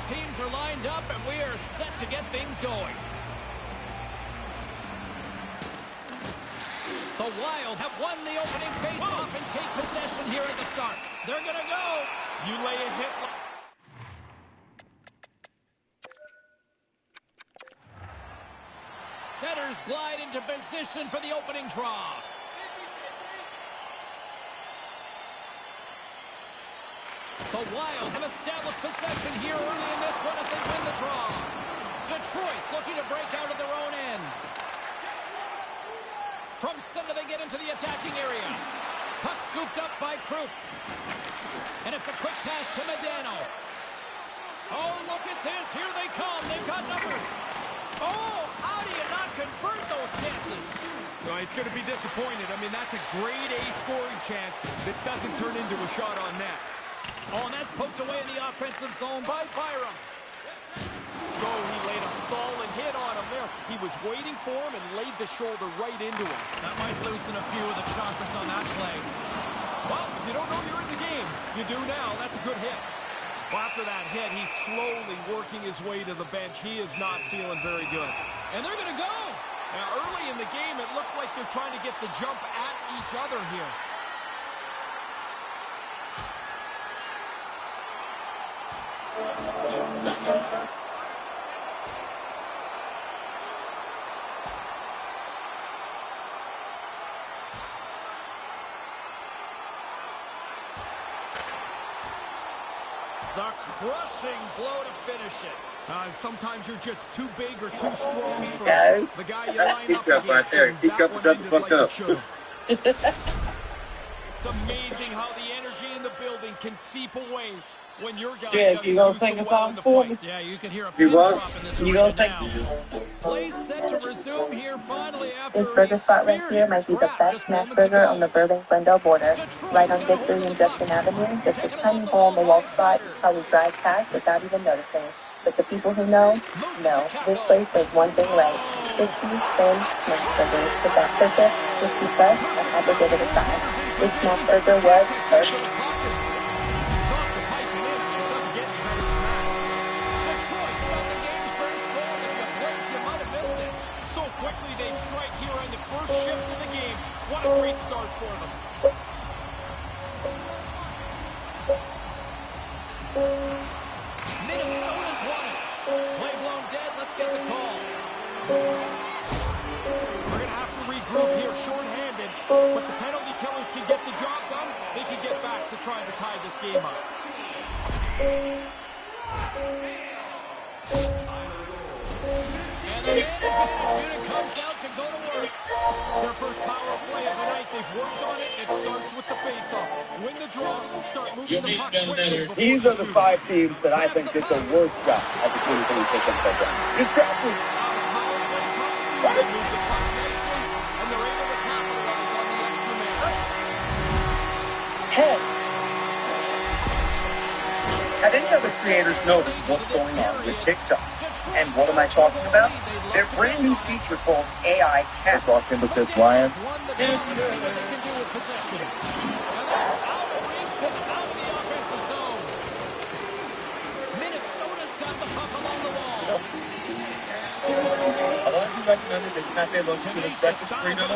teams are lined up, and we are set to get things going. The Wild have won the opening face-off and take possession here at the start. They're going to go. You lay a hit. Setters glide into position for the opening draw. The Wild have established possession here early in this one as they win the draw. Detroit's looking to break out of their own end. From center, they get into the attacking area. Puck scooped up by Krupp. And it's a quick pass to Modano. Oh, look at this. Here they come. They've got numbers. Oh, how do you not convert those chances? Well, he's going to be disappointed. I mean, that's a grade A scoring chance that doesn't turn into a shot on net. Oh, and that's poked away in the offensive zone by Byram. Oh, he laid a solid hit on him there. He was waiting for him and laid the shoulder right into him. That might loosen a few of the chakras on that play. Well, if you don't know you're in the game, you do now. That's a good hit. Well, after that hit, he's slowly working his way to the bench. He is not feeling very good. And they're going to go. Now, early in the game, it looks like they're trying to get the jump at each other here. The crushing blow to finish it. Sometimes you're just too big or too strong for Guys, the guy you line up up right against. there. And Keep that up, one shut the ended fuck like it up. should have. It's amazing how the energy in the building can seep away when your guy Yeah, doesn't you gonna do sing so a well song in the for fight. me? Yeah, you can hear a You pin what? drop in this You arena gonna now. Play set to resume here finally after This burger spot right here might be the best smash burger on the Burbank-Glendale border. Right on Victory and Justin Avenue, just a tiny hole in the wall spot you probably drive past without even noticing. But the people who know, this place does one thing right. 50 thin smash burgers. The best burger, 50 plus, I had to give it a try. This smash burger was perfect. What a great start for them. Minnesota's won it. Play blown dead. Let's get the call. We're going to have to regroup here, shorthanded. But the penalty killers can get the job done. They can get back to trying to tie this game up. And the unit comes out to go to work. Their first power play of the night. They've worked on it. It starts with the face-off. Win the draw. Start moving the puck quickly. These are the 5 teams that I think did the worst job at the 2026 NFL Draft. Exactly. They move the puck nicely, and they're able to capitalize on the extra man. Hey. Have any other creators noticed what's going on with TikTok? And what am I talking about? Their brand new feature called AI Cat. Cross emphasis, Ryan. Minnesota's got the puck along the wall. A lot of you recommended that you not be able to do the breakfast freedom.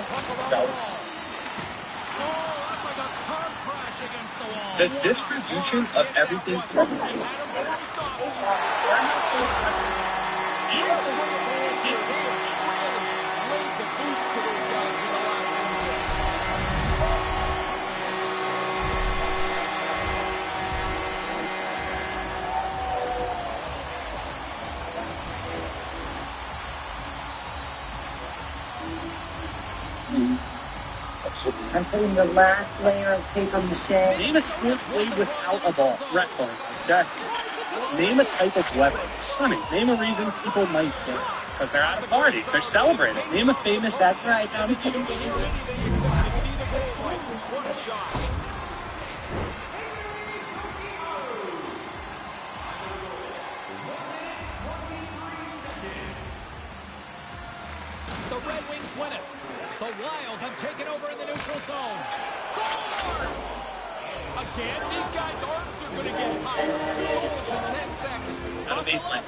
The distribution of everything I'm putting the last layer of paper mache. Name a sport played without a ball. Wrestling. Okay. Name a type of weapon. Swimming. Name a reason people might dance. Because they're at a party. They're celebrating. Name a famous. That's right. The Red Wings win it. The Wild have taken over in the neutral zone. Scores! Again, these guys' arms are going to get tired. 2 goals in 10 seconds. Not a baseline.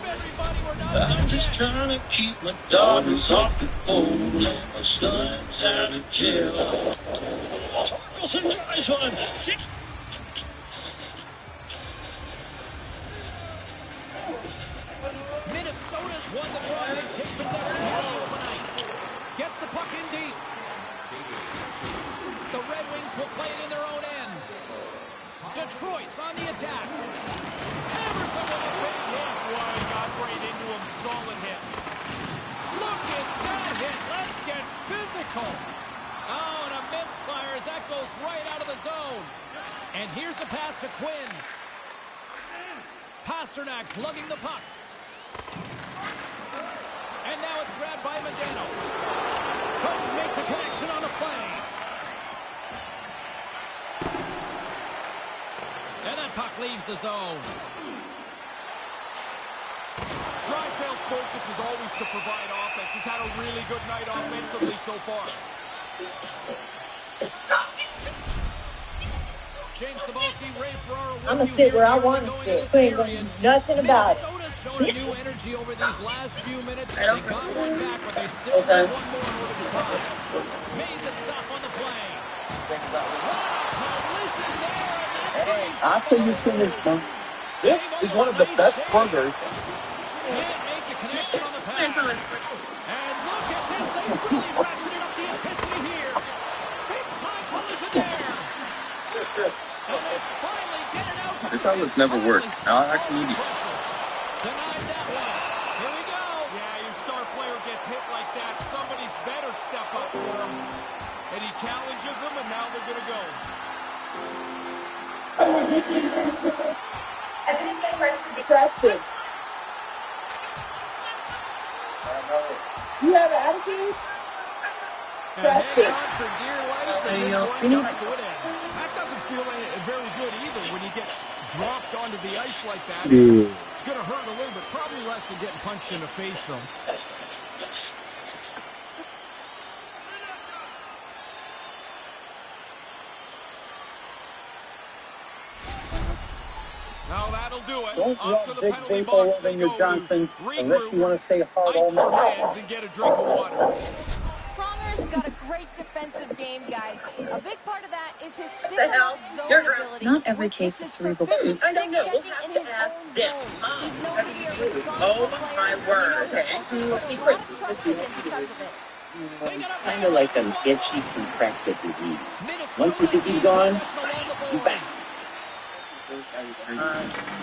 I'm just trying to keep my daughters off the phone and my sons out of jail. Torkelson drives one. Minnesota's won the draw. They take possession here on the open ice. Gets the puck in deep. The Red Wings will play it in their own end. Detroit's on the attack. Emerson with a big hit. Boy, got right into him. Solid hit. Look at that hit. Let's get physical. Oh, and a misfire as that goes right out of the zone. And here's a pass to Quinn. Pasternak's lugging the puck. And now it's grabbed by Modano. Couldn't make the connection on the play. And that puck leaves the zone. Drysdale's focus is always to provide offense. He's had a really good night offensively so far. James Cebulski, Ray Ferraro. I'm going to sit where I want to sit. We ain't going to do nothing about it. Minnesota's shown a new energy over these last few minutes. They got one back, but they still have one more in order to tie. Made the stop on the play. Collision there. I'll tell you something. This is one of the best burgers. Can't make the connection on the pass. And look at this. They really ratcheted up the intensity here. Big time collision there. And they finally get it out. This outlet's never worked. Now I actually need it. Denied that one. Here we go. Yeah, your star player gets hit like that. Somebody's better step up for him. And he challenges them, and now they're going to go. Preston. You have an attitude? And hang on for dear life, and this one comes to an end. That doesn't feel very good either when he gets dropped onto the ice like that. It's going to hurt a little bit. Probably less than getting punched in the face, though. Now that'll do it. Don't Up to rub the big penalty baseball box over they in your go. Johnson unless you Regroup, want to stay hard all ice their night. hands, and get a drink of water. Pronger's got a great defensive game, guys. A big part of that is his stick hell? zone You're ability. Not every which case is is his cerebral. proficient I don't stick know. We'll checking have in to his ask own them. zone. He's known to be a Oh, responsible my player. word. And Okay. he knows his coach put a lot of trust in him because of it. It's kind of like an itchy, contracted disease. Once you think he's gone, he's back.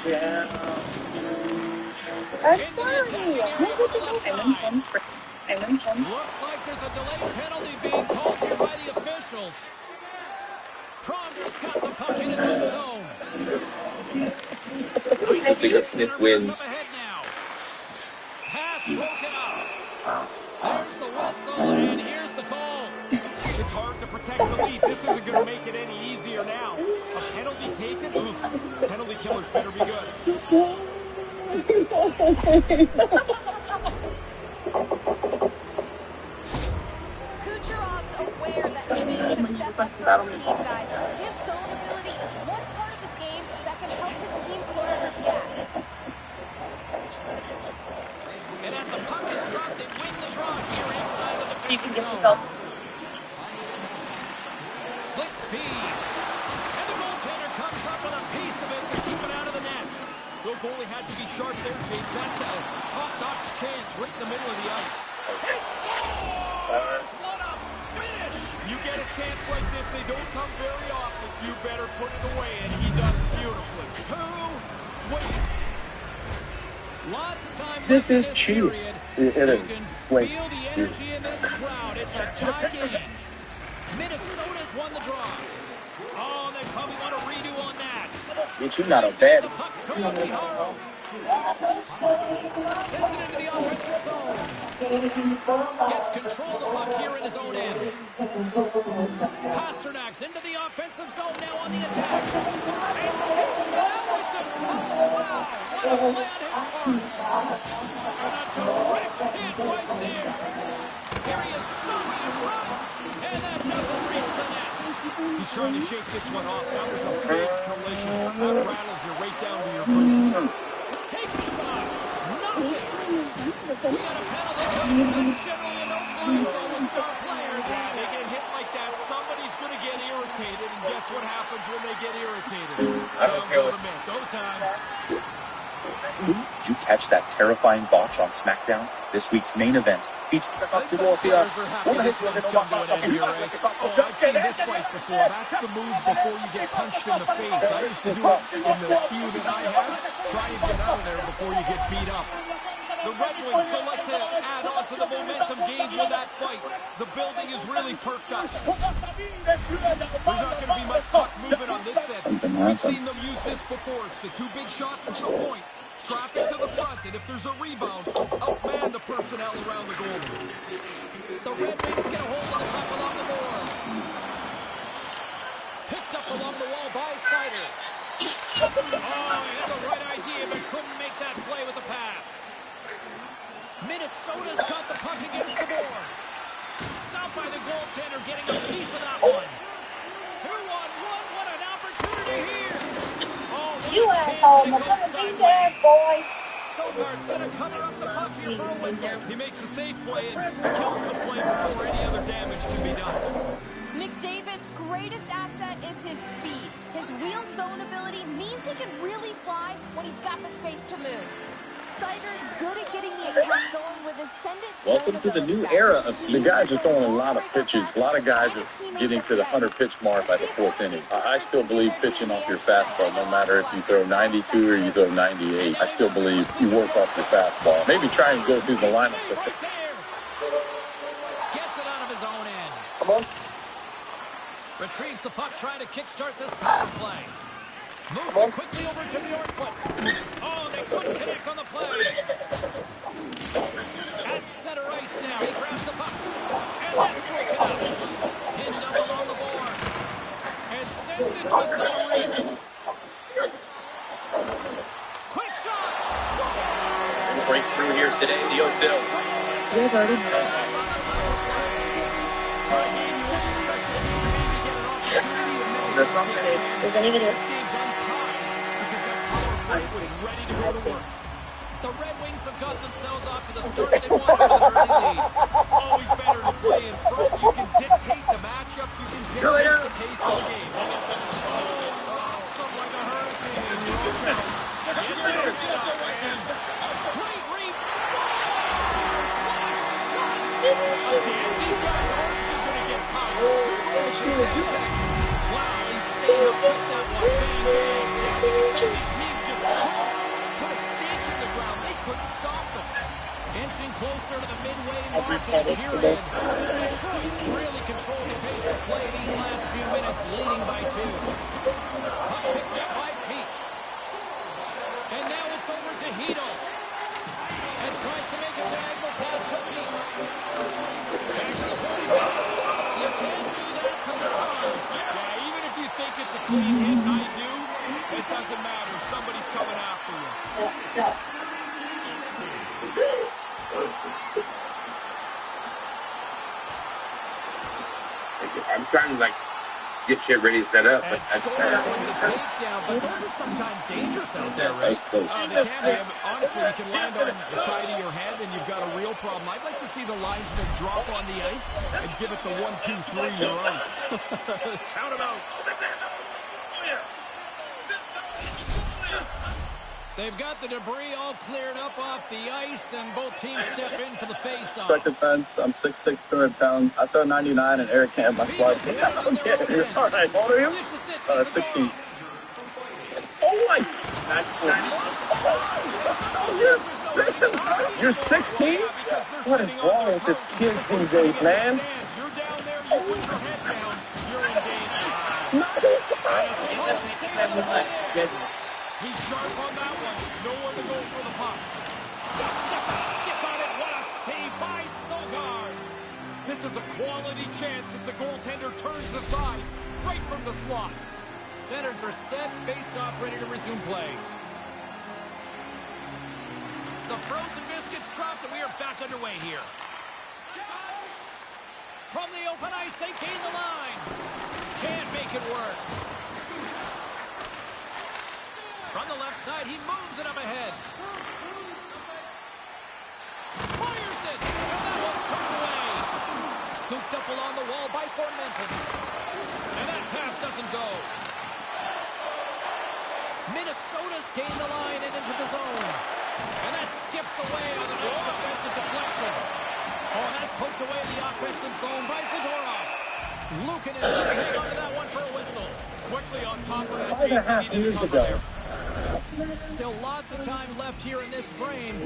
Yeah. That's funny. I'm Looks like there's a delayed penalty being called here by the officials. Pronger's got the puck in his own zone. The bigger Smith wins. Up ahead now. Pass broken up. There's the whistle, and here's the call. It's hard to protect the lead. This isn't going to make it any easier now. A penalty taken? Oof. Penalty killers better be good. Kucherov's aware that he needs to step up for his team, guys. His zone ability is one part of his game that can help his team close this gap. And as the puck is dropped, they win the draw here inside of the See if he can get zone. himself. Slick feed. And the goaltender comes up with a piece of it to keep it out of the net. The goalie had to be sharp there, James. That's a top-notch chance right in the middle of the ice. He scores! What a finish! You get a chance like this, they don't come very often. You better put it away, and he does beautifully. Too sweet. Lots of time This left in is cheap. period. It You is. can Wait. feel the energy in this crowd. It's a tie game. Minnesota's won the draw. Oh, they probably want a redo on that. Get you not a bad. The puck goes to Biharo. Sends it into the offensive zone. Gets control of the puck here in his own end. Pasternak's into the offensive zone now on the attack. And hits that with the... Oh, wow. What a play on his part. And a direct hit right there. Here he is showing in front. And that doesn't reach the net. He was trying to shake this one off. That was a big collision. That rattles you right down to your boots. Takes a shot. Nothing. We got a penalty. That's generally a no-fly zone with star players. Yeah, they get hit like that. Somebody's going to get irritated, and guess what happens when they get irritated? I don't care what. Go time. Did you catch that terrifying botch on SmackDown? This week's main event featured Oh, I've seen this fight before. That's the move before you get punched in the face. I used to do it in the feud that I had. Try and get out of there before you get beat up. The Red Wings select to add on to the momentum gained with that fight. The building is really perked up. There's not going to be much puck movement on this set. We've seen them use this before. It's the two big shots from the point. Traffic to the front, and if there's a rebound, outman the personnel around the goal. The Red Wings get a hold of the puck along the boards. Picked up along the wall by Siders. Oh, he had the right idea, but couldn't make that play with the pass. Minnesota's got the puck against the boards. Stopped by the goaltender, getting a piece of that one. 2-on-1, what an opportunity here. You asshole, I'm gonna beat your ass, boy. Sogard's gonna cover up the puck here for a whistle. He makes a safe play and kills the play before any other damage can be done. McDavid's greatest asset is his speed. His wheel zone ability means he can really fly when he's got the space to move. Sider's good at getting the attack going with ascendant zone Welcome to the new ability, era guys. of the guys are throwing a lot of pitches. A lot of guys are getting to the 100-pitch mark by the fourth inning. I still believe pitching off your fastball, no matter if you throw 92 or you throw 98. I still believe you work off your fastball. Maybe try and go through the lineup with it. Gets it out of his own end. Come on. Retrieves the puck, trying to kickstart this power play. Moves it quickly over to Bjorkfoot. Oh, they couldn't connect on the play. At center ice now. He grabs the puck. And that's broken up. Pinned up along the boards. And sends it just to the ridge. Quick shot. Breakthrough here today, the Ozil. You guys already know. There's any video. Ready to go to work. The Red Wings have gotten themselves off to the start they wanted with an early lead. Always better to play in front. You can dictate the matchups. You can dictate the pace of the game. Something like a hurricane. Great read. Again, these guys' arms are going to get tired. 2 goals in 10 seconds. Wow, he's saying to put that one. Bang, bang. Team just put a stake in the ground. They couldn't stop them. Inching closer to the midway mark of the period. Detroit's really controlled the pace of play these last few minutes, leading by 2. Puck picked up by Peak. And now it's over to Hedel. And tries to make a diagonal pass to Peak. Back to the point. You can't do that to the Stars. Yeah, even if you think it's a clean hit, I do, it doesn't matter. Somebody's coming after you. I'm trying to, get shit ready to set up. And scores on the takedown, but those are sometimes dangerous out there, right? They can be. Honestly, you can land on the side of your head and you've got a real problem. I'd like to see the linesman drop on the ice and give it the 1, 2, 3, you're out. Count him out. They've got the debris all cleared up off the ice, and both teams step in for the face-off. Second defense, I'm 6'6", 200 pounds. I throw 99 and Eric can't my flight. Okay, all right, how old are you? 16. Oh my! You're 16? What is wrong with this kid these days, man? You're down there, you put your head down, you're in danger. He's sharp on that one. Nowhere to go for the puck. Just gets a stick on it. What a save by Sogard. This is a quality chance that the goaltender turns aside right from the slot. Centers are set. Face-off ready to resume play. The frozen biscuits dropped, and we are back underway here. From the open ice, they gain the line. Can't make it work. From the left side, he moves it up ahead. Fires it, and that one's turned away. Scooped up along the wall by Formenton. And that pass doesn't go. Minnesota's gained the line and into the zone. And that skips away on the nice defensive deflection. Oh, and that's poked away in the offensive zone by Zadorov. Luukkonen's going to hang on to that one for a whistle. Quickly on top of that, 5.5 years ago. Still lots of time left here in this frame.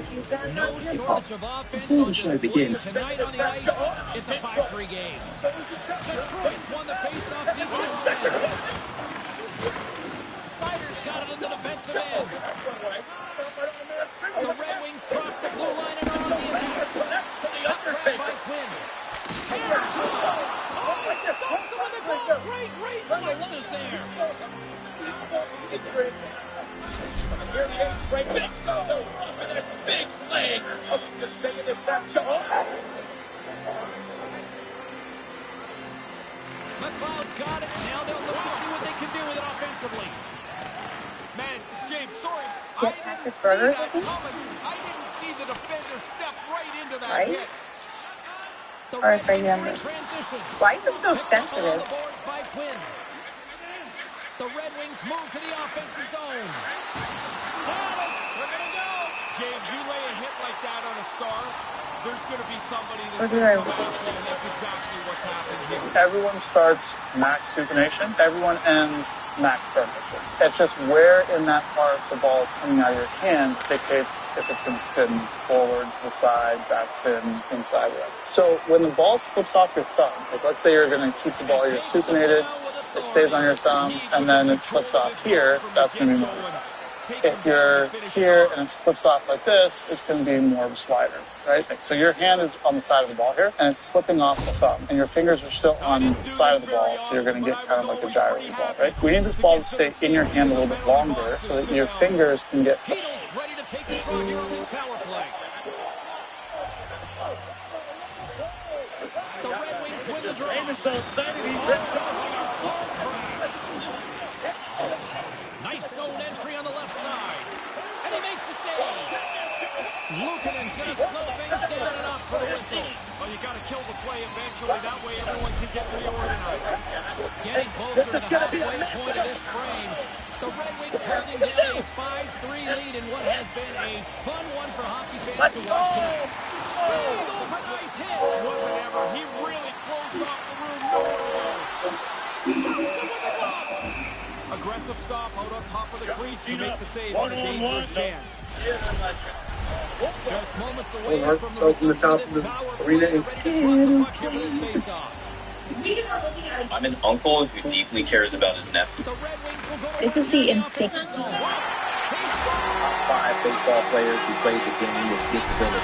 No shortage of offense on display tonight on the ice. It's a 5-3 game. Detroit's won the faceoff defensively. Sider's got it in the defensive end. The Red Wings cross the blue line and are on the attack. Up by Quinn. Here's one. Oh, he stops him on the goal. Great reflexes there. Here the ace right next to those for that big play. Just making this back shot. McLeod's got it. Now they'll look to see what they can do with it offensively. Man, James, sorry. Get Patrick Burgers with him? I didn't see the defender step right into that Right? hit. Or if I remember. Why is it so sensitive? The Red Wings move to the offensive zone. Got it. We're going to go. James, you lay a hit like that on a star, there's going to be somebody that's Or going do I- to come after you, and that's exactly what's happened here. Everyone starts max supination. Everyone ends max perfection. It's just where in that part the ball is coming out of your hand dictates if it's going to spin forward, to the side, backspin, inside, whatever. So when the ball slips off your thumb, like let's say you're going to keep the ball, you're supinated, it stays on your thumb, and then it slips off here, that's going to be more. If you're here and it slips off like this, it's going to be more of a slider, right? So your hand is on the side of the ball here, and it's slipping off the thumb, and your fingers are still on the side of the ball, so you're going to get kind of like a gyrating ball, right? We need this ball to stay in your hand a little bit longer so that your fingers can get... Ready to take control here on this power play. The Red Wings win the draw. Nice zone entry on the left side. And he makes the save. Luukkonen's going to slow things down and up for the whistle. Oh, you got to kill the play eventually. That way everyone can get reorganized. Getting closer to the halfway point of this frame. The Red Wings holding down a 5-3 lead in what has been a fun one for hockey fans to watch tonight. Big open ice hit. Wasn't ever. He really closed off the room. Nowhere. Stops him with the glove. Aggressive stop out on top of the crease to make the save on a dangerous chance. Just moments away from the reception of this power play. Ready to drop the puck here for this face-off. I'm an uncle who deeply cares about his nephew. The Red Wings will go This is the instinct. Top 5 baseball players who played the game with disability.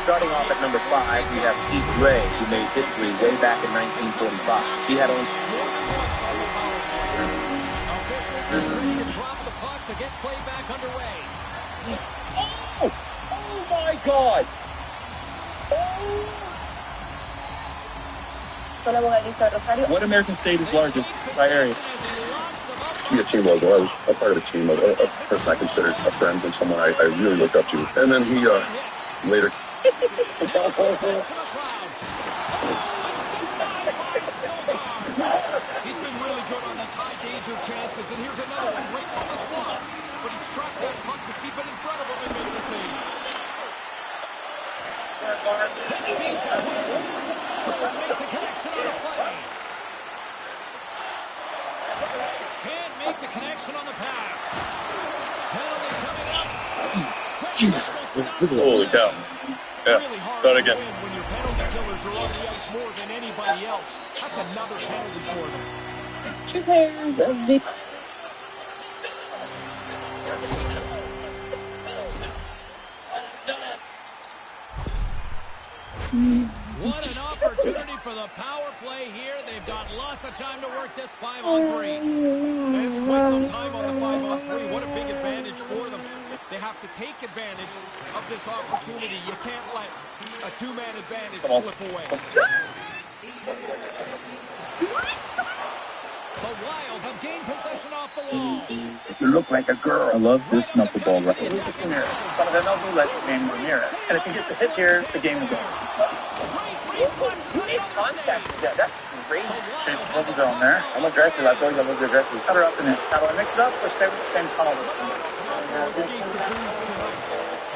Starting off at number 5, we have Pete Gray, who made history way back in 1945. He had only... Ready to drop the puck to get play back underway. Oh! Oh my God! What American state is largest by area? To be a team logo, I was a part of a team, a person I considered a friend and someone I really looked up to. And then he later... He's been really good on these high-danger chances, and here's another one right from the slot. But he's struck that puck to keep it in front of him and make the save. Feet to Quinn. Couldn't make the connection on the play. Can't make the connection on the pass. Penalty coming up. Jesus. Holy cow. Yeah, Really hard start to again. win when your penalty killers are on the ice more than anybody else. That's another penalty for them. Two pairs of the... What an opportunity for the power play here. They've got lots of time to work this 5-on-3. There's quite some time on the 5-on-3. What a big advantage for them. They have to take advantage of this opportunity. You can't let a two-man advantage slip away. possession off the wall. You look like a girl. I love this knuckleball Lucas wrestling. Ramirez, son of MLB legend Manny Ramirez. And if he gets a hit here, the game will go. You made contact with that. That's great. Chase the zone there. I'm aggressive. I told you I'm aggressive. Cut her up in it. Now, do I mix it up or stay with the same color? Escape the booze tonight.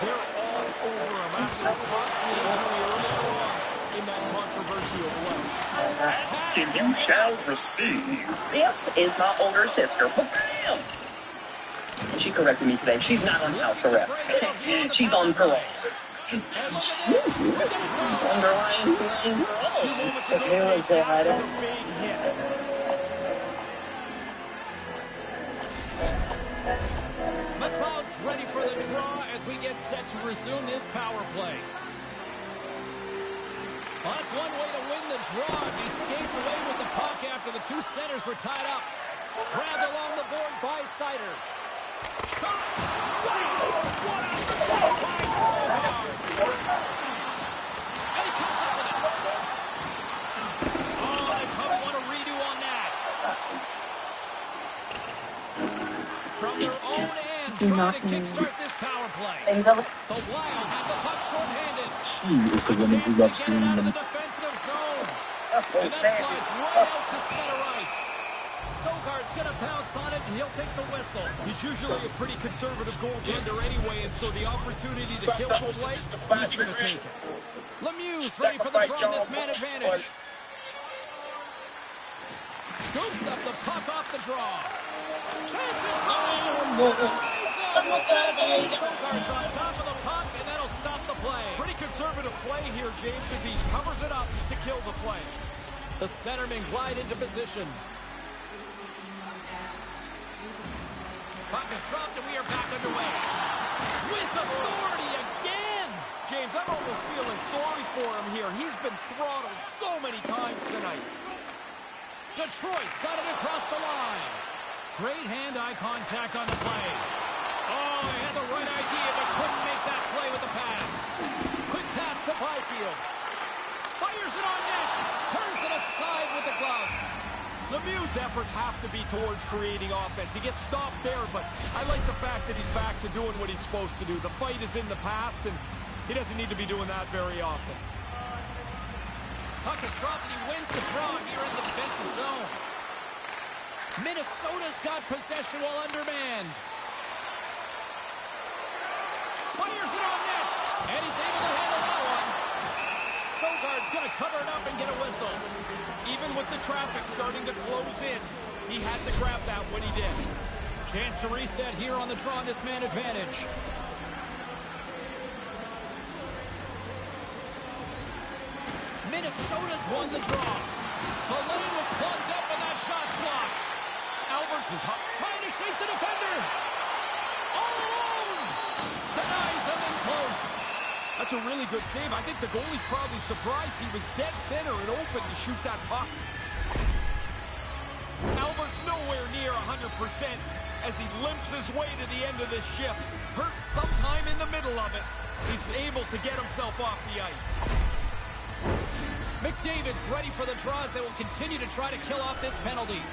They're all over him after a costly injury earlier on in that controversial play. Skin you shall receive. This is my older sister. Bam! She corrected me today. She's not on house arrest. She's on parole. Underlying parole. Okay, say hi to him. McLeod's ready for the draw as we get set to resume this power play. Well, that's one way to win the draw as he skates away with the puck after the two centers were tied up. Grabbed along the board by Sider. Shot! Wow! What a shot by Sogard! And he comes up with it. Oh, they probably want a redo on that. From their own end, trying to kickstart this power play. The Wild have the puck short-handed. She is the woman who loves screaming Out of the them. defensive zone. And that slides right out to center ice. Sogard's going to bounce on it, and he'll take the whistle. He's usually a pretty conservative goaltender anyway, and so the opportunity to kill the play, he's going to take it. Lemieux ready for the draw, this man advantage. Scoops up the puck off the draw. Chance in front. Sogard's on top of the puck, and that'll stop the play. Pretty conservative play here, James, as he covers it up to kill the play. The centermen glide into position. Puck is dropped, and we are back underway. With authority again. James, I'm almost feeling sorry for him here. He's been throttled so many times tonight. Detroit's got it across the line. Great hand-eye contact on the play. Oh, he had the right idea, but couldn't make that play with the pass. Quick pass to Byfield. Fires it on net. Turns it aside with the glove. Lemieux's efforts have to be towards creating offense. He gets stopped there, but I like the fact that he's back to doing what he's supposed to do. The fight is in the past, and he doesn't need to be doing that very often. Puck is dropped, and he wins the draw here in the defensive zone. Minnesota's got possession while undermanned. Fires it on net, and he's able to handle that one. Sogard's going to cover it up and get a whistle. Even with the traffic starting to close in, he had to grab that when he did. Chance to reset here on the draw on this man advantage. Minnesota's won the draw. The lane was plugged up and that shot's blocked. Alberts is hot. Trying to shape the defender. All alone. Denies him in close. That's a really good save. I think the goalie's probably surprised he was dead center and open to shoot that puck. Albert's nowhere near 100% as he limps his way to the end of this shift. Hurt sometime in the middle of it. He's able to get himself off the ice. McDavid's ready for the draws. They will continue to try to kill off this penalty.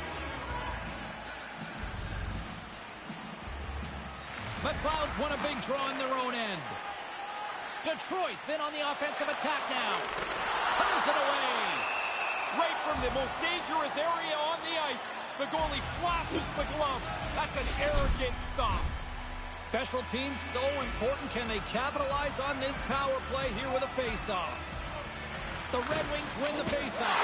McLeod's won a big draw on their own end. Detroit's in on the offensive attack now. Turns it away. Right from the most dangerous area on the ice, the goalie flashes the glove. That's an arrogant stop. Special teams so important. Can they capitalize on this power play here with a face-off? The Red Wings win the face-off.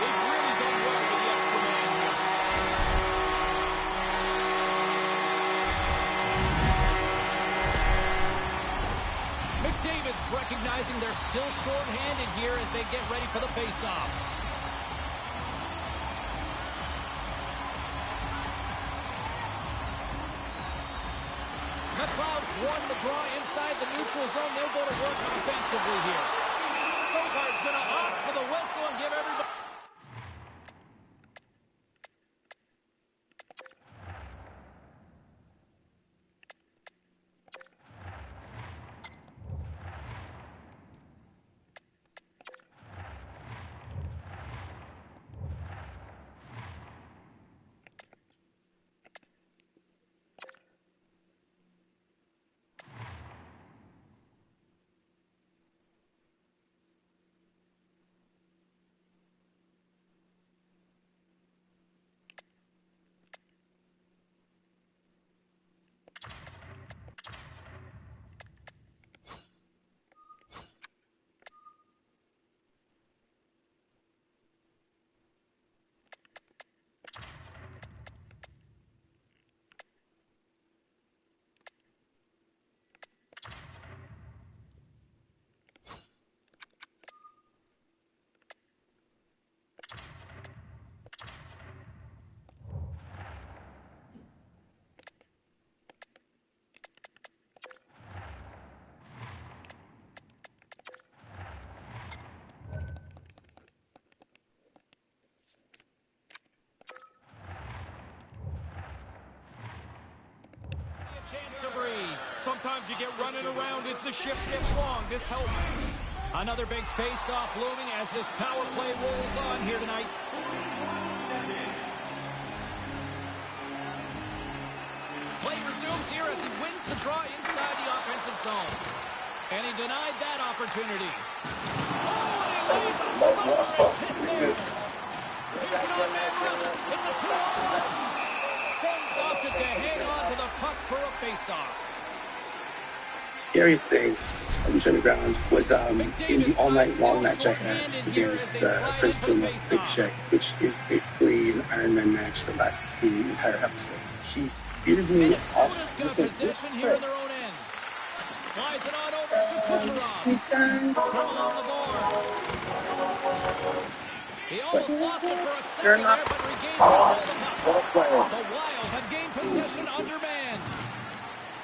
They've really done well with the extra man here. McDavid's recognizing they're still short-handed here as they get ready for the face-off. McLeod's won the draw inside the neutral zone. They'll go to work offensively here. Sogard's going to opt for the whistle and give everybody... chance to breathe. Sometimes you get running around as the shift gets long. This helps. Another big face-off looming as this power play rolls on here tonight. Play resumes here as he wins the draw inside the offensive zone. And he denied that opportunity. Oh, and he lays a hook over his head there. Here's an on-man rush. It's a 2-on-1. Sends off to hang on to the puck for a face-off. Scariest thing on the ground was in the all-night long match I had against Princeton Big Shaq, which is basically an Ironman match that lasts the entire episode. She speared me off. Minnesota's got possession here in their own end. Slides it on over to Kucherov. Scrum along the boards. He almost lost it for a second there, but regains control of the puck. The Wild have gained possession undermanned.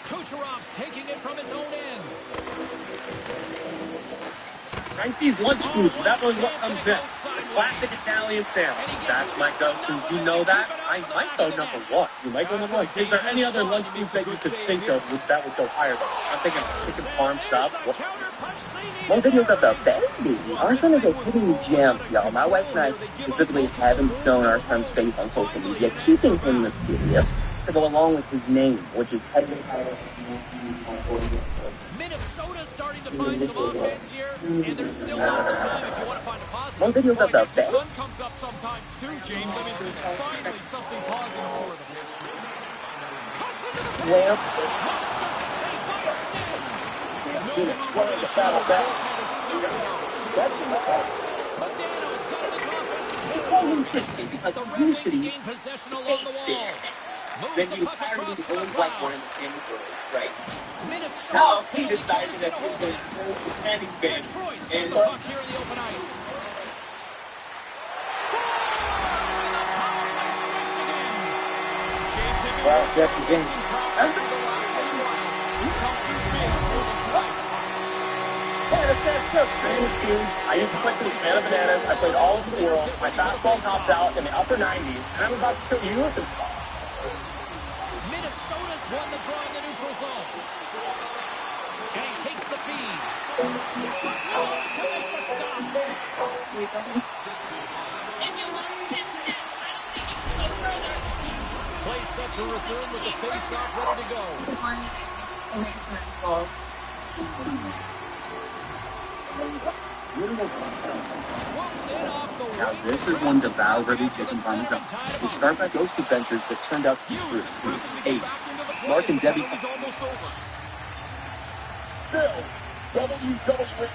Kucherov's taking it from his own end. Right, these lunch foods without knowing what comes next. The classic Italian sandwich. That's my go-to. You know that? I might go number one. You might go number one. Is there any other lunch foods that you could think of that would go higher than that? I'm thinking chicken parm sub. One video of the baby. Our son is a hidden gem, y'all. My wife and I specifically haven't shown our son's face on social media, keeping him mysterious to go along with his name, which is Minnesota's starting to find some offense here, and there's still lots of time if you want to find a positive. One video of the The sun comes up sometimes too, James. I mean, finally something positive for them. well, Modano's got it into offensive interesting because the Red Wings usually gain possession along the wall. Moves then the you puck hire across the to the old white crowd. one in the same world, right? Minnesota's Now he penalty decided killer's that gonna he's hold going it. to throw the standing bench Detroit's got and the puck here in the open ice. Scores! And the power play strikes again. well, that's the game. Behind the scenes, I used to play for the Savannah Bananas. I played all over the world. My fastball tops out in the upper 90s, and I'm about to show you what the Minnesota's won the draw in the neutral zone. And he takes the feed. Gets a throw to make the stop. If you want 10 steps, I don't think you can go further. Play set to resume with the face-off ready to go. Now this is one Deval really taken by the gun. The start by Ghost Adventures that turned out to be true. 8. Mark and Debbie. Still, WWE.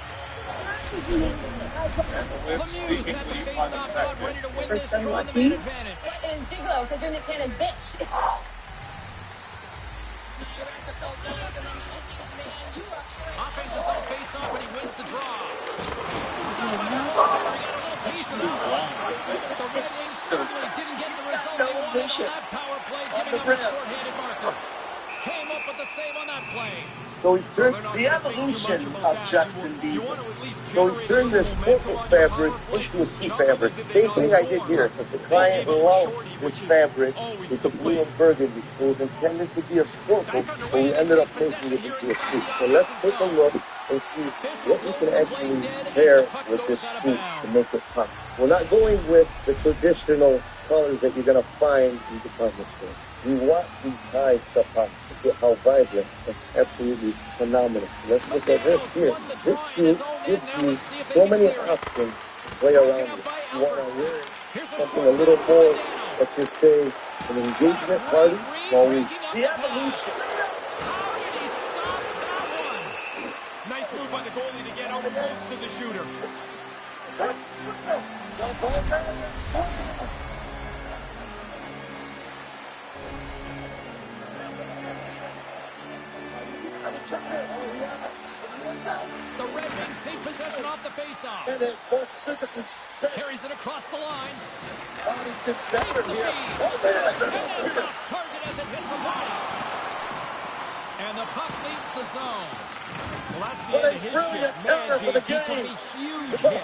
Lemieux had the face-off dog ready to win this draw on the man advantage. Is Gigolo, because you're Nick Cannon's bitch. Offense is on face-off and he wins the draw. Stopped by the goaltender. He got a little piece of that one. The Red Wings certainly didn't get the result they wanted on that power play, giving up a short-handed marker. Came up with the save on that play. So he turned the evolution of Justin Bieber. So he turned this purple fabric into a sea fabric. Same thing I did here. The client loved this fabric with the blue and burgundy. It was intended to be a sparkle, but we ended up making it into a suit. So let's take a look and see what we can actually pair with this suit to make it pop. We're not going with the traditional colors that you're going to find in department stores. We want these ties to pop. Look how vibrant. It's absolutely phenomenal. Let's look at this here. This suit gives you so many options to play around with. You want to wear something a little more, let's just say, an engagement party. Well, the evolution. How did he stop that one? Nice move by the goalie to get over close to the shooter. The Red Wings take possession off the face-off. Carries it across the line. Takes the feed. And it's off target as it hits a body. And the puck leaves the zone. Well, that's the end of his shift. Man, James, he took a huge hit.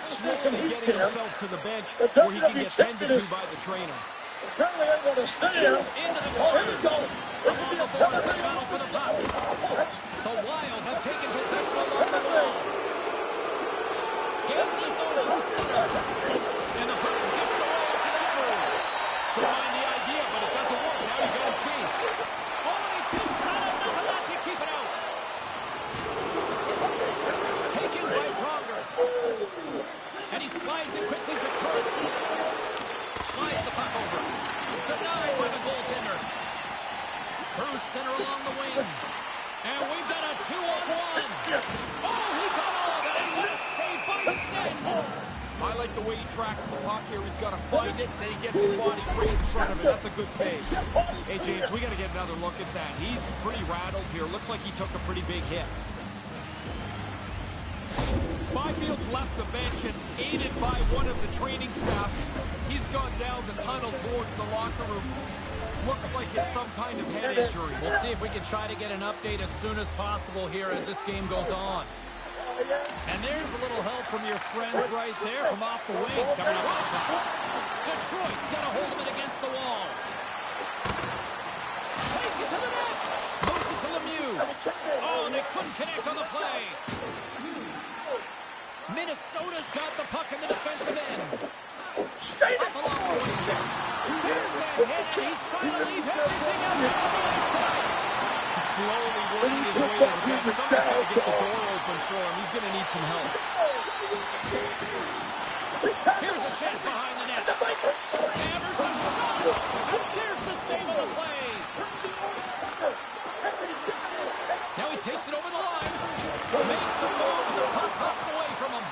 Slowly getting himself to the bench where he can get tended to by the trainer. Apparently able to stay here. Into the Oh, here we go. Along the boards, they battle for the puck. The Wild have taken possession along the wall. Gains the zone to center. And the puck skips away to the crew. Trying the idea, but it doesn't work. Now you got to chase. Oh, and he just not enough of that to keep it out. Taken by Pronger. And he slides it quickly to Kirk. Slides the puck over. Denied by the goaltender. Through center along the wing. And we've got a 2-on-1. Oh, he got all of that. What a save by Sid. I like the way he tracks the puck here. He's got to find it, then he gets his body right in front of it. That's a good save. Hey, James, we got to get another look at that. He's pretty rattled here. Looks like he took a pretty big hit. Byfield's left the bench, and aided by one of the training staff, he's gone down the tunnel towards the locker room. Looks like it's some kind of head injury. We'll see if we can try to get an update as soon as possible here as this game goes on. And there's a little help from your friends right there from off the wing. Coming up. Detroit's got to hold him against the wall. Takes it to the net. Moves it to Lemieux. Oh, they couldn't connect on the play. Minnesota's got the puck in the defensive end. Up along the wing. There's that hit, and he's trying to leave everything out there on the ice tonight. Slowly working his way to the bench. Someone's got to get the door open for him. He's going to need some help. Here's a chance behind the net. Hammers a shot. And there's the save on the play. Now he takes it over the line. Makes a move, and the puck hops away from him.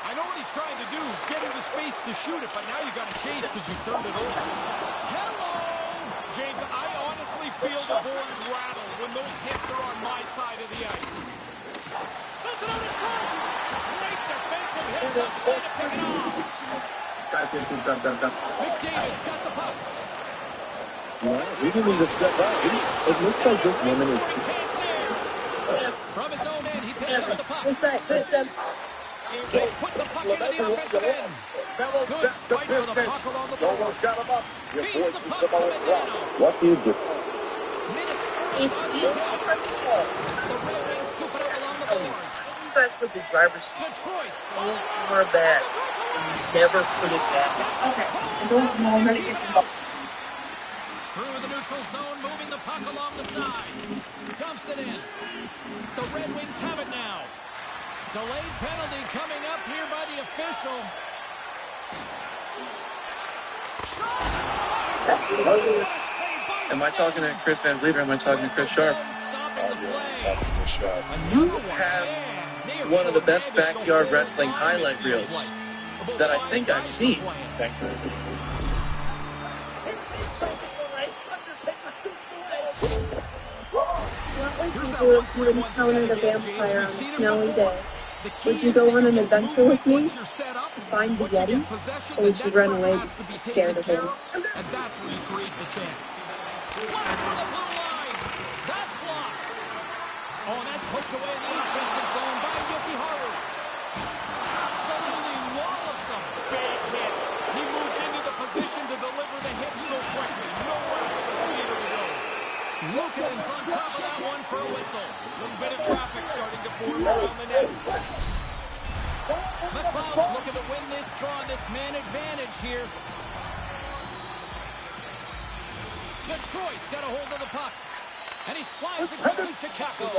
I know what he's trying to do, get into space to shoot it, but now you got to chase because you turned it over. Hello! James, I honestly feel the boards rattle when those hits are on my side of the ice. Sends it out in front. Great defensive hits up the way to pick it off. McDavid's got the puck. He didn't even step out. It looks like this moment is... From his own end, he picks up the puck. What's that? They put the puck into the offensive end. Good fight for the puck along the boards. Feeds the puck to Medano. What do you do? Minnesota's on the attack. The Red Wings scoop it up along the boards. Back with the driver's seat. Detroit. More bad. You never put it back. Okay. I don't know how to get the box. Through the neutral zone, moving the puck along the side. Dumps it in. The Red Wings have it now. Delayed penalty coming up here by the official. Am I talking to Chris Van Vliet or am I talking to Chris Sharp? You have one of the best backyard wrestling highlight reels that I think I've seen. Thank you. What would you do if you encountered a vampire on a snowy day? Would you go on an adventure with me? Find the Yeti? Or would you run away because you're scared of him? And that's where you create the chance. Blast from the blue line. That's blocked. Oh, and that's poked away in the offensive zone by Yuki Haru. Absolutely wallops him. Big hit. He moved into the position to deliver the hit so quickly. Nowhere for the skater to go. Lukanen's on top of that one for a whistle. A little bit of traffic starting to form around the net. McLeod's looking to win this draw, this man advantage here. Detroit's got a hold of the puck. And he slides it quickly to Kakko.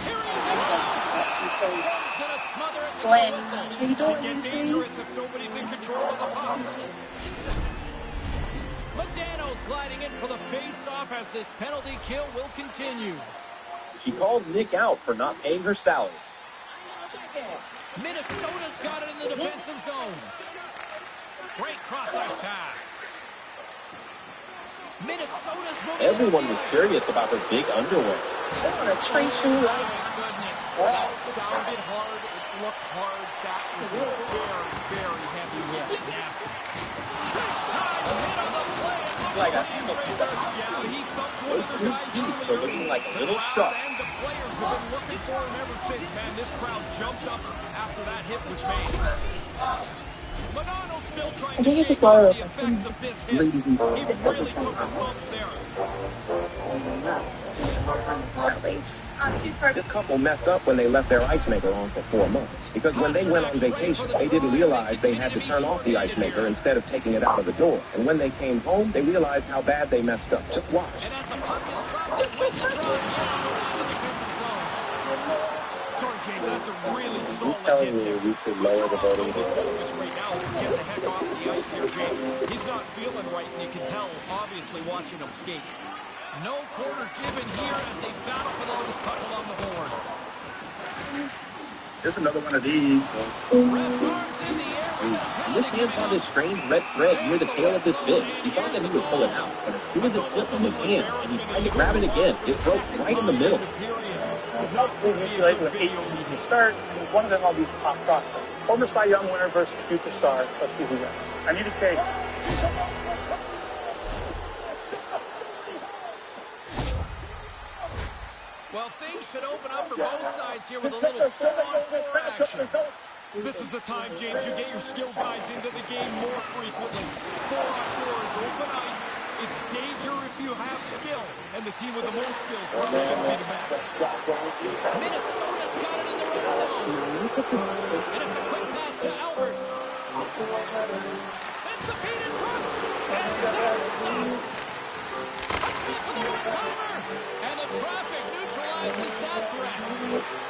Here he is in close. Sens going to smother it with a whistle. It gets dangerous if nobody's in control of the puck. Medano's gliding in for the face-off as this penalty kill will continue. She called Nick out for not paying her salary. Minnesota's got it in the defensive zone. Great cross-ice pass. Minnesota's moving. Everyone was curious about her big underwear. That's Tracy. Oh, goodness. That sounded hard. It looked hard. That was a very, very heavy hit. Nasty. Big time hit on the play. Like a Yeah, he thumped one of the Those guys teeth are looking like a little sharp. And the players have been looking for him ever since, man. This crowd jumped up after that hit was made. Manano's still I trying to think it's shake just water off the open. effects of this hit. Ladies and He gentlemen, really took a bump there. This couple messed up when they left their ice maker on for 4 months. Because when they went on vacation, they didn't realize they had to turn off the ice maker instead of taking it out of the door. And when they came home, they realized how bad they messed up. Just watch. And as the puck is dropped, it wins the draw outside of the defensive zone. Sorry, James, that's a really solid hit telling there. you we should lower the voting Good here. focus right now. Get the heck off the ice here, James. He's not feeling right, and you can tell, obviously, watching him skate. No quarter given here as they battle for the loose puck along the boards. There's another one of these. Ref's arms in the air with a And this penalty hand saw this strange red thread near the tail of this bit. He thought that he would pull it out, but as soon as it slipped from his hand and he tried to grab it again, it broke right in the middle. He's not being UCLA with 18 years to start, and one of them all these top prospects. Former Cy Young winner versus future star. Let's see who wins. I need a cake. Well, things should open up for both sides here with a little full-on-four action. This is the time, James, you get your skill guys into the game more frequently. 4-on-4s, open ice. It's danger if you have skill, and the team with the most skills probably going to be the best. Minnesota's got it in their own zone. And it's a quick pass to Alberts. Sends the feed in front. And that's stopped. A chance for the one-timer. And the traffic neutralizes that threat.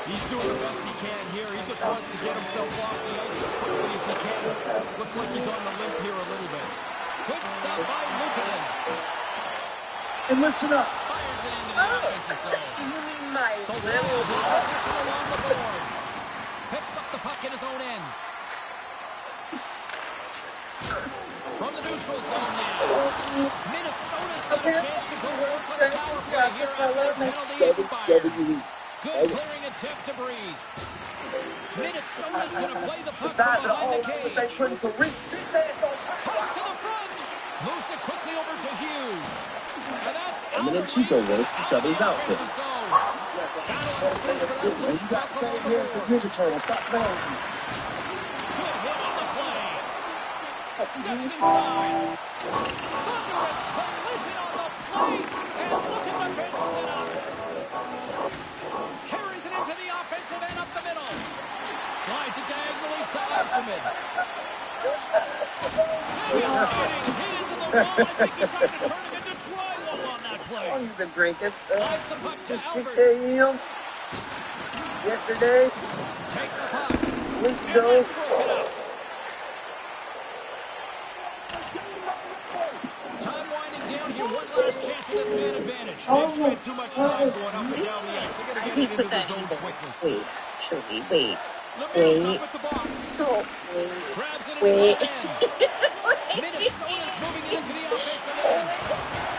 He's doing the best he can here. He just wants to get himself off the ice as quickly as he can. Looks like he's on the limp here a little bit. Good stop by Luukkonen. And listen up. Fires it into the offensive zone. The Wild in position along the boards. Picks up the puck in his own end. From the neutral zone now. Minnesota's got a chance to go work with the power play here after the penalty expired. Good clearing attempt to breathe. Minnesota's going to play the puck from behind the cage. Cross to the front. Moves it quickly over to Hughes. And that's Emin and Chico roast each other's outfits. You got to say it here for Ninja Turtle. Stop playing. Good hit on the play. Steps inside. Thunderous collision on the play. And look at the bench setup. Carries it into the offensive end up the middle. Slides it diagonally to Eiserman. Skating hit into the wall. I think he tried to turn it into drywall on that play. Oh, you've been drinking. Slides the puck to 6 Alberts. a.m. Yesterday. Takes the puck. Weeks And ago. that's broken up. Time winding down here. One last chance for this man advantage. They've spent too much time going up and down the ice. They got to get it into the zone quickly. Wait, should we wait? Lemieux's up at the box. Grabs it in his own end. Minnesota's moving it into the offensive end.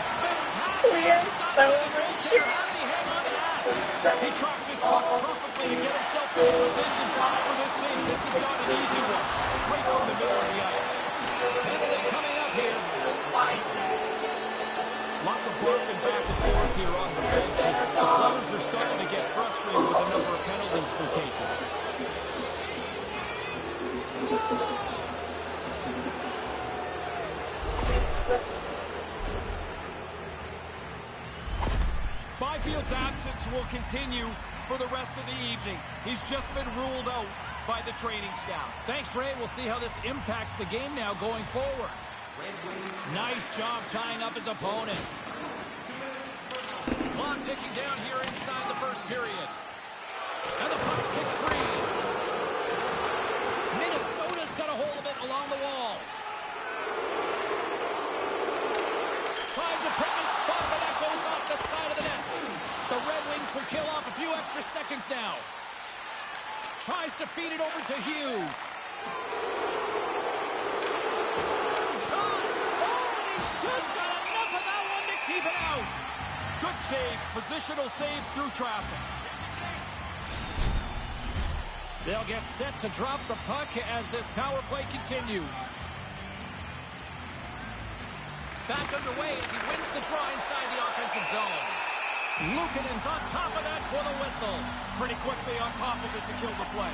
Spectacular stop by the goaltender. How did he hang on to that? He drops his puck perfectly to get himself into position for this save. This is not an easy one. Right from the middle of the ice. Penalty coming up here. Lots of barking back and forth here on the benches. The players are starting to get frustrated with the number of penalties they're taking. Byfield's absence will continue for the rest of the evening. He's just been ruled out by the training staff. Thanks, Ray. We'll see how this impacts the game now going forward. Nice job tying up his opponent. Clock ticking down here inside the first period. And the puck's kicked free. Minnesota's got a hold of it along the wall. Trying to pick his spot, but that goes off the side of the net. The Red Wings will kill off a few extra seconds now. Tries to feed it over to Hughes. Shot! Oh, and he's just got enough of that one to keep it out. Good save. Positional save through traffic. They'll get set to drop the puck as this power play continues. Back underway as he wins the draw inside the offensive zone. Luukkonen's on top of that for the whistle. Pretty quickly on top of it to kill the play.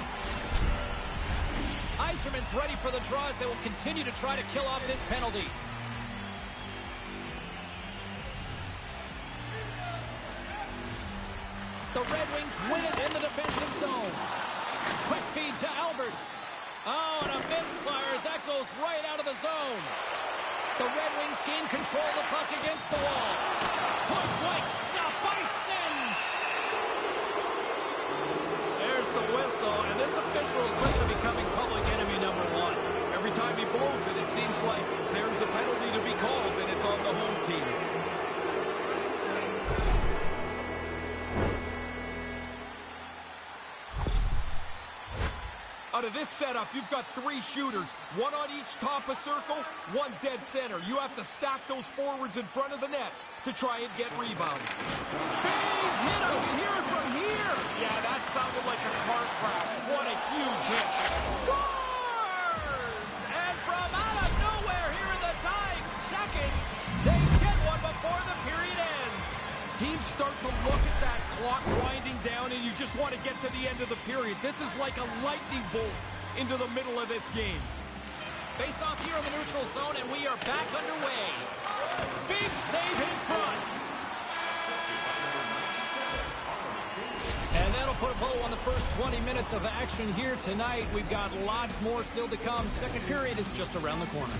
Ice instruments ready for the draw as they will continue to try to kill off this penalty. The Red Wings win it in the defensive zone. Quick feed to Alberts. Oh, and a misfire as that goes right out of the zone. The Red Wings gain control of the puck against the wall. Point blank stop by Sin. There's the whistle, and this official is quickly becoming public enemy number one. Every time he blows it, it seems like there's a penalty to be called, and it's on the home team. Out of this setup, you've got 3 shooters, one on each top of circle, one dead center. You have to stack those forwards in front of the net to try and get rebounded. Big hit! I can hear it from here! Yeah, that sounded like a car crash. What a huge hit. Scores! And from out of nowhere here in the dying seconds, they get one before the period ends. Teams start to look at that clock winding down, and you just want to get to the end of the period. This is like a lightning bolt into the middle of this game. Face off here in the neutral zone, and we are back underway. Big save in front. And that'll put a bow on the first 20 minutes of action here tonight. We've got lots more still to come. Second period is just around the corner.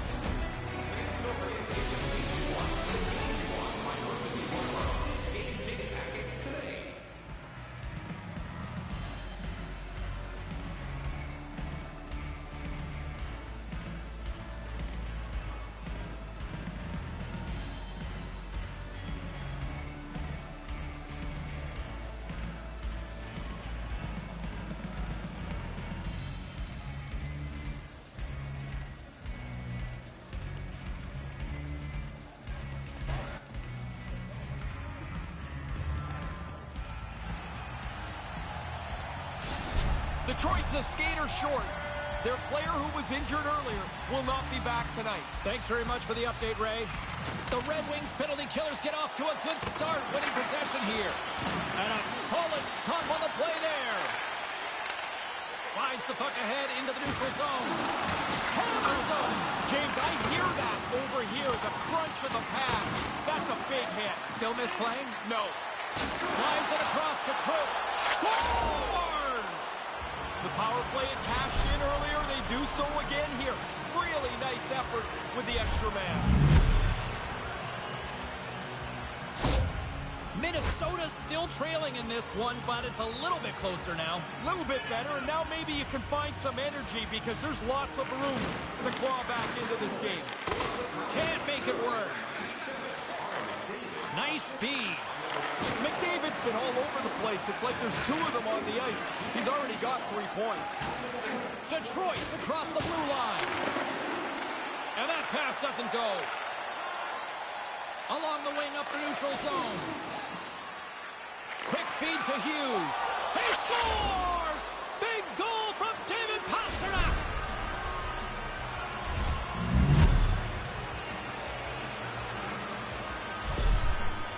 Detroit's a skater short. Their player who was injured earlier will not be back tonight. Thanks very much for the update, Ray. The Red Wings penalty killers get off to a good start, winning possession here. And a solid stop on the play there. Slides the puck ahead into the neutral zone. Hammers them. James, I hear that over here, the crunch of the pass. That's a big hit. Still misplaying? No. Slides it across to Crook. Scores! The power play had cashed in earlier. They do so again here. Really nice effort with the extra man. Minnesota's still trailing in this one, but it's a little bit closer now. A little bit better, and now maybe you can find some energy because there's lots of room to claw back into this game. Can't make it work. Nice feed. McDavid's been all over the place. It's like there's 2 of them on the ice. He's already got 3 points. Detroit's across the blue line. And that pass doesn't go. Along the wing up the neutral zone. Quick feed to Hughes. He scores! Big goal from David Pastrnak!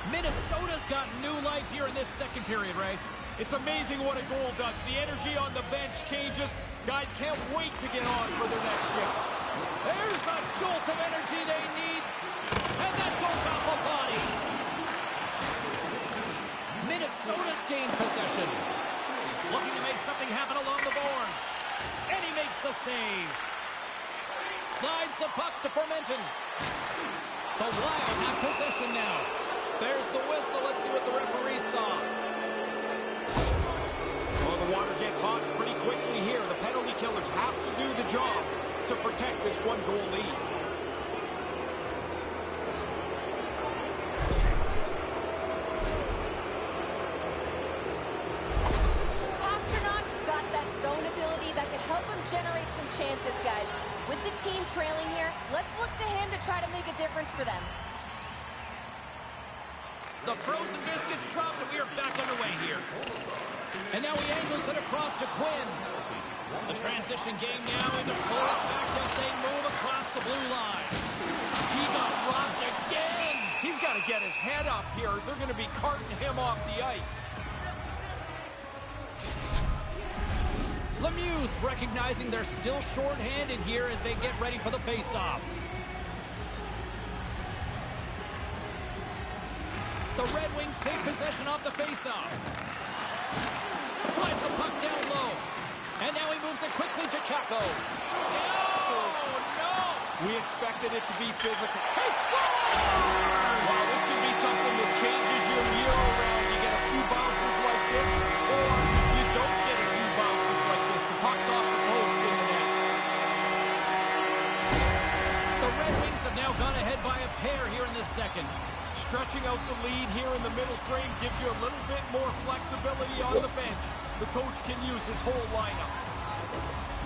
Minnesota's got new life here in this second period, Ray. It's amazing what a goal does. The energy on the bench changes. Guys can't wait to get on for their next shift. There's a jolt of energy they need. And that goes off the body. Minnesota's gained possession. Looking to make something happen along the boards. And he makes the save. Slides the puck to Formenton. The Wild have possession now. There's the whistle. Let's see what the referee saw. Well, the water gets hot pretty quickly here. The penalty killers have to do the job to protect this 1-goal lead. Pasternak's got that zone ability that could help him generate some chances, guys. With the team trailing here, let's look to him to try to make a difference for them. The frozen biscuits dropped, and we are back underway here. And now he angles it across to Quinn. The transition game now into full effect as they move across the blue line. He got robbed again. He's got to get his head up here. They're going to be carting him off the ice. Lemieux recognizing they're still short-handed here as they get ready for the face-off. The Red Wings take possession off the face-off. Slides the puck down low. And now he moves it quickly to Kakko. Oh, no! We expected it to be physical. He scores! Wow, this could be something that changes your year around. You get a few bounces like this, or you don't get a few bounces like this. The puck's off the post in the net. The Red Wings have now gone ahead by a pair here in this second. Stretching out the lead here in the middle frame gives you a little bit more flexibility on the bench. The coach can use his whole lineup.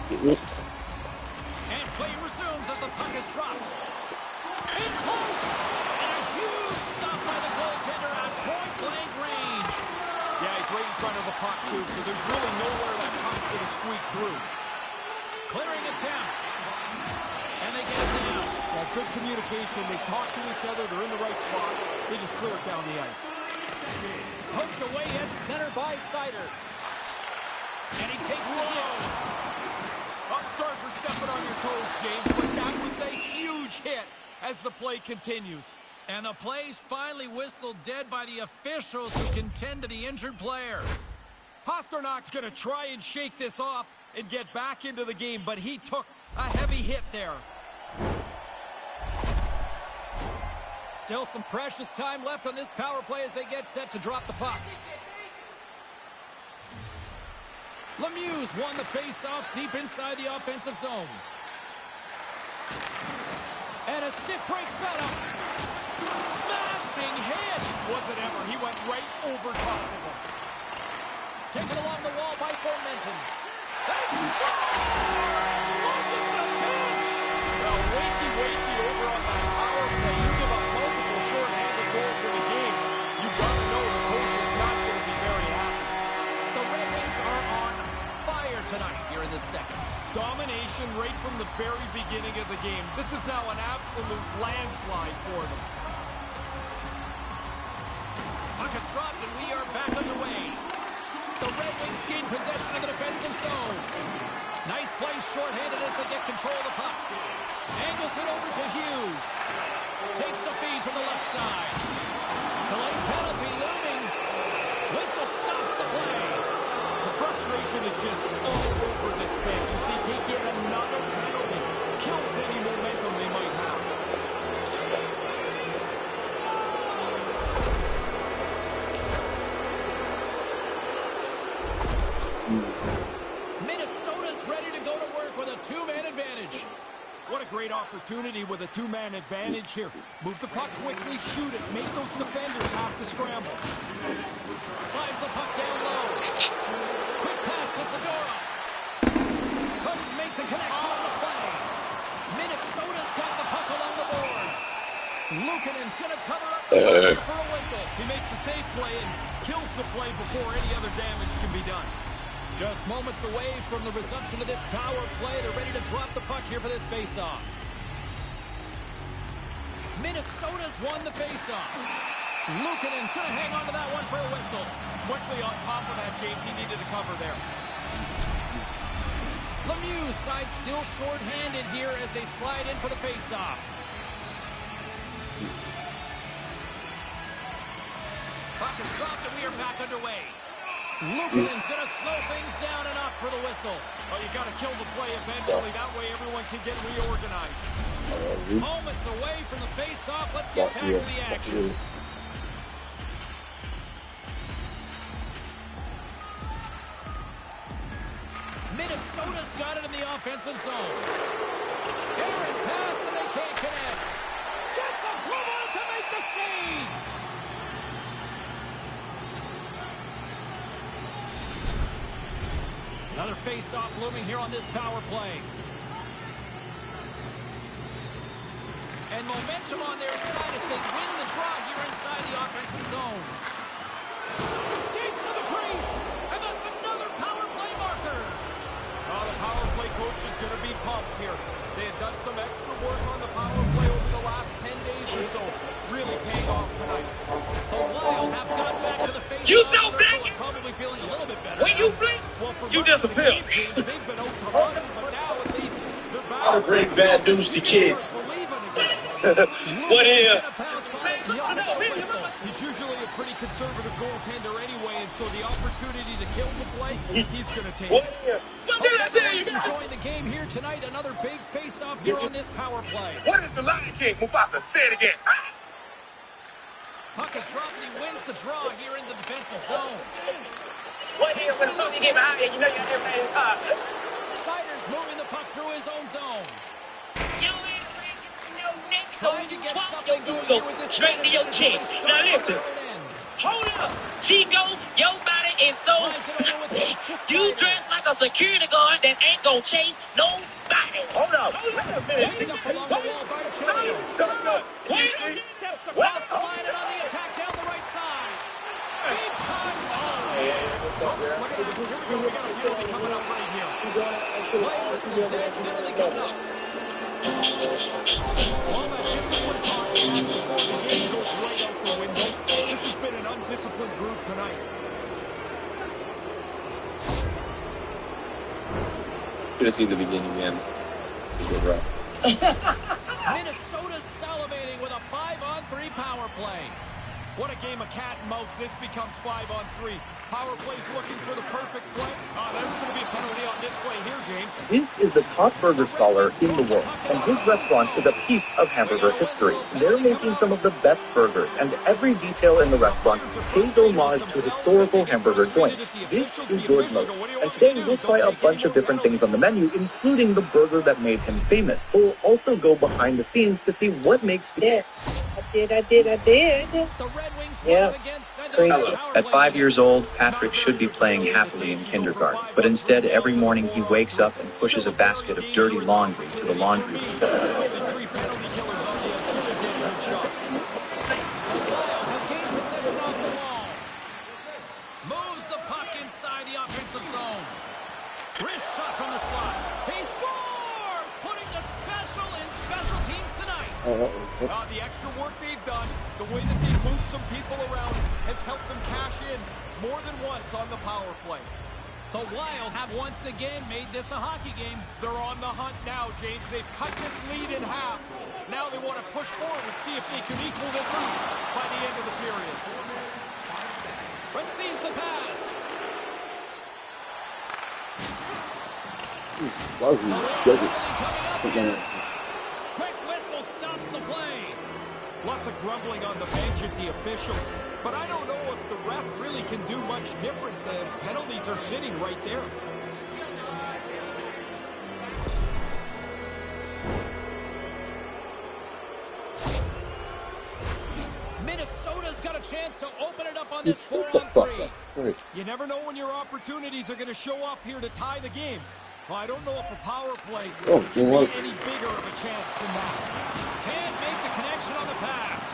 And play resumes as the puck is dropped. In close! And a huge stop by the goaltender at point-blank range. Yeah, he's right in front of the puck, too, so there's really nowhere that puck's going to squeak through. Clearing attempt. And they get it down. Well, good communication. They talk to each other. They're in the right spot. They just clear it down the ice. Poked away at center by Seider. And he takes the dish. I'm sorry for stepping on your toes, James, but that was a huge hit as the play continues. And the play's finally whistled dead by the officials who can tend to the injured player. Pasternak's going to try and shake this off and get back into the game, but he took a heavy hit there. Still some precious time left on this power play as they get set to drop the puck. Lemieux won the face-off deep inside the offensive zone. And a stick break setup. Smashing hit. Was it ever? He went right over top of him. Taken along the wall by Formenton. Well, wakey over on that power play. You give up multiple short-handed goals in the game. You got to know the coach is not going to be very happy. The Red Wings are on fire tonight here in this second. Domination right from the very beginning of the game. This is now an absolute landslide for them. Puck is dropped and we are back underway. The Red Wings gain possession of the defensive zone. Nice play shorthanded as they get control of the puck. Angles it over to Hughes. Takes the feed from the left side. Delayed penalty looming. Whistle stops the play. The frustration is just all over this bench as they take in another penalty. Kills any momentum they might have. Minnesota's ready to go to work with a two-man advantage. What a great opportunity with a two-man advantage here. Move the puck quickly, shoot it, make those defenders have to scramble. Slides the puck down low. Quick pass to Zadorov. Couldn't make the connection on the play. Minnesota's got the puck along the boards. Luukkonen's going to cover up the for a whistle. He makes the safe play and kills the play before any other damage can be done. Just moments away from the resumption of this power play. They're ready to drop the puck here for this face-off. Minnesota's won the face-off. Luukkonen's going to hang on to that one for a whistle. Quickly on top of that, James. He needed to cover there. Lemieux side still short-handed here as they slide in for the face-off. Puck is dropped and we are back underway. Luukkonen's going to slow things down and up for the whistle. Well, you got to kill the play eventually. That way everyone can get reorganized. Moments away from the face-off. Let's get back to the action. Minnesota's got it in the offensive zone. Aaron pass and they can't connect. Gets a glove on to make the save. Another face-off looming here on this power play. And momentum on their side as they win the draw here inside the offensive zone. Skates to the crease, and that's another power play marker. Oh, the power play coach is going to be pumped here. They had done some extra work on the power play over the last 10 days or so. Really paying off tonight. The Wild have got back to the face. You so big. Probably feeling a little bit better. When you blink, you disappear. They've been out to runs, but now at least they're back. I'll bring bad news to kids. What here? He's usually a pretty conservative goaltender anyway, and so the opportunity to kill the play, he's going to take it. What did I tell you? Enjoying the game here tonight. Another big face-off here on this power play. What is the Lion King, Mufasa? Say it again. Puck is dropped and he wins the draw here in the defensive zone. What is when you get behind you, you know you're there, man. Siders moving the puck through his own zone. You ain't taking no neck, so Trying to you get swallow something your going Google here with this straight to your chest. Now listen. Hold up, Chico, your body and soul. You dress like a security guard that ain't gonna chase nobody. Hold up. Wait a minute. Wait up along the wall by Jones. Steps across the line and on the attack down the right side. Big time song. We got a penalty coming up right here. Play whistle dead. Penalty coming up. All that discipline talk we had before the game goes right out the window. This has been an undisciplined group tonight. Should have seen the beginning, man. It was rough. Minnesota's salivating with a 5-on-3 power play. What a game of cat and mouse. This becomes 5-on-3. Power play's looking for the perfect play. There's going to be a penalty on this play here, James. This is the top burger scholar in the world, and his restaurant is a piece of hamburger history. They're making some of the best burgers, and every detail in the restaurant pays homage to historical hamburger joints. This is George Moses, and today we'll try a bunch of different things on the menu, including the burger that made him famous. We'll also go behind the scenes to see what makes the... I did. The Red Wings once again send it out. At 5 years old, Patrick should be playing happily in kindergarten, but instead every morning he wakes up and pushes a basket of dirty laundry to the laundry room. Moves the puck inside the offensive zone. Wrist shot from the slot. He scores! Putting the special in special teams tonight. The extra work they've done, the way that they've moved some people around, has helped them cash in more than once on the power play. The Wild have once again made this a hockey game. They're on the hunt now, James. They've cut this lead in half. Now they want to push forward, see if they can equal this lead by the end of the period. Receives the pass. Quick whistle stops the play. Lots of grumbling on the bench at the officials, but I don't know if the ref really can do much different. The penalties are sitting right there. Minnesota's got a chance to open it up on this 4-on-3. You never know when your opportunities are going to show up here to tie the game. Well, I don't know if a power play can be any bigger of a chance than that. Can't make the connection on the pass.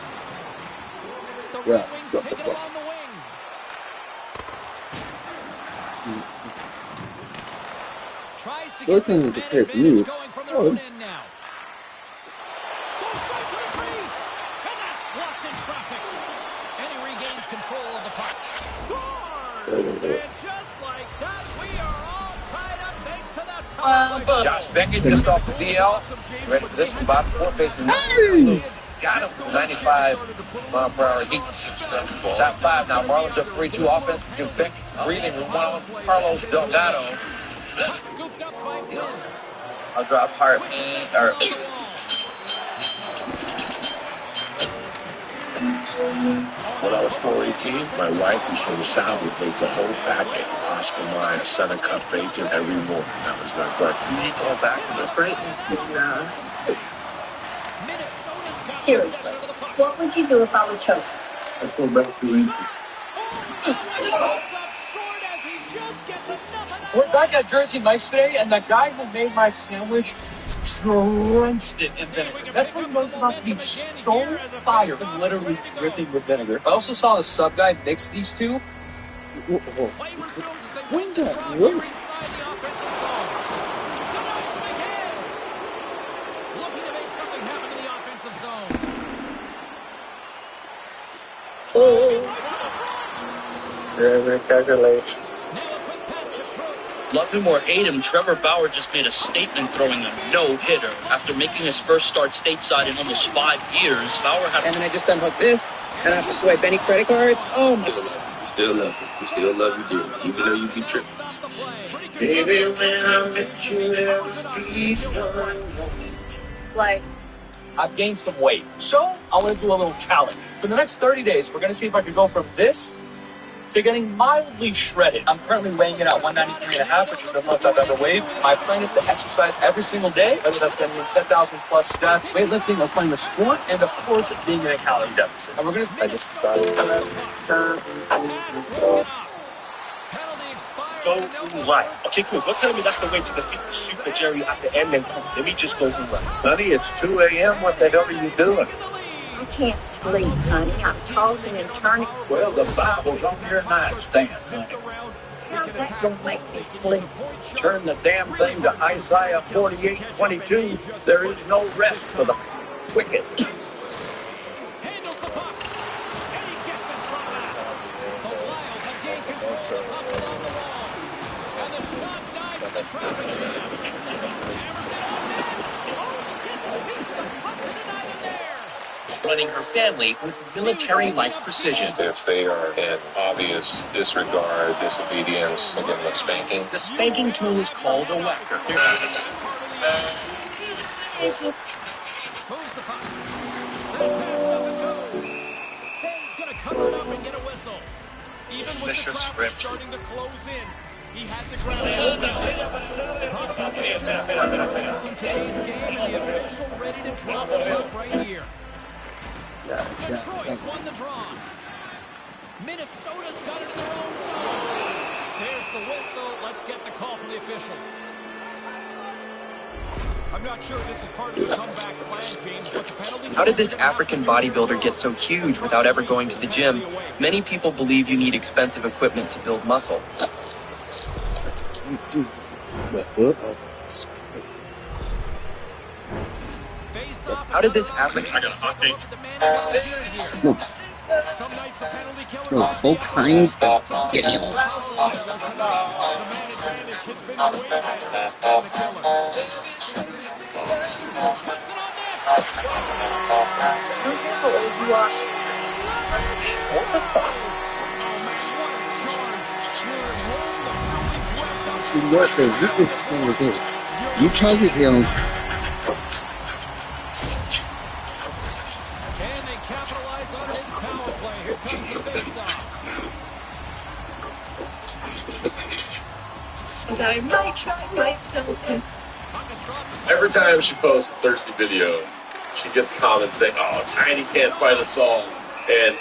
The Red Wings take it along the wing. Tries to get this man advantage going from their own end now. Goes right to the crease. And that's blocked in traffic. And he regains control of the puck. Scores! And just like that, we are all tied up thanks to that power play. Josh Beckett just off the DL. Ready for this one, Bob. Four faces. Got him. 95-mile-per-hour heat. Top five now. Marlins up 3-2 offense. Give Beckett breathing room. One on Carlos Delgado. Scooped up by Quinn. I'll drop heart. When I was 418, my wife, who's from the South, would make the whole packet. Oscar Mayer, Southern Cup bacon every morning. That was my breakfast. You go back to the Seriously, what would you do if I were choking? I'd go back to England. We're back at Jersey Mike's today, and the guy who made my sandwich drenched it in vinegar. That's what it was about to be so fire. Literally dripping with vinegar. I also saw the sub guy mix these two. Play resumes as they win the draw here inside the offensive zone. Denied Love him or hate him, Trevor Bauer just made a statement throwing a no-hitter. After making his first start stateside in almost 5 years, Bauer had... And then I just unhook this, and I have to swipe any credit cards. Oh, my God. Still love you. We still love you, dear. Even though you be tripping. Baby, when I met you, there was peace. Like, I've gained some weight, so I want to do a little challenge. For the next 30 days, we're going to see if I can go from this to getting mildly shredded. I'm currently weighing in at 193.5, which is the most I've ever weighed. My plan is to exercise every single day, whether that's getting 10,000 plus steps, weightlifting, or playing a sport, and of course, being in a calorie deficit. And we're going to... I just started. Go right. Okay, cool. Don't tell me that's the way to defeat the Super Jerry at the end, and let me just go right. Honey, it's 2 a.m. What the hell are you doing? I can't sleep, honey. I'm tossing and turning. Well, the Bible's on your nightstand, honey. How's that gonna make me sleep? Turn the damn thing to Isaiah 48:22. There is no rest for the wicked. Handles the puck. And he gets in front of it. The Wild have gained control up along the wall. And the shot dies in the traffic jam. Hammers it on net. Oh, he gets a piece of the puck to deny them there. Running her family with military-like precision. If they are in obvious disregard, disobedience, I'll give them a spanking. The spanking tool is called a whacker. Moves the puck. The pass doesn't go. Sen's going to cover it up and get a whistle. Even with the traffic starting to close in, he had the ground. Puck possession in today's game, and the official ready to drop the puck right here. Detroit's won the draw. Minnesota's got it in their own zone. There's the whistle. Let's get the call from the officials. I'm not sure this is part of the comeback plan, James, but the penalty... How did this African bodybuilder get so huge without ever going to the gym? Many people believe you need expensive equipment to build muscle. How did this African... I got a hot take. No, all kinds of damn. What the this score is? You target him. Can they capitalize on his power play? Here comes the face-off. And I might try myself. Every time she posts a thirsty video, she gets comments saying, "Oh, Tiny can't fight us all." And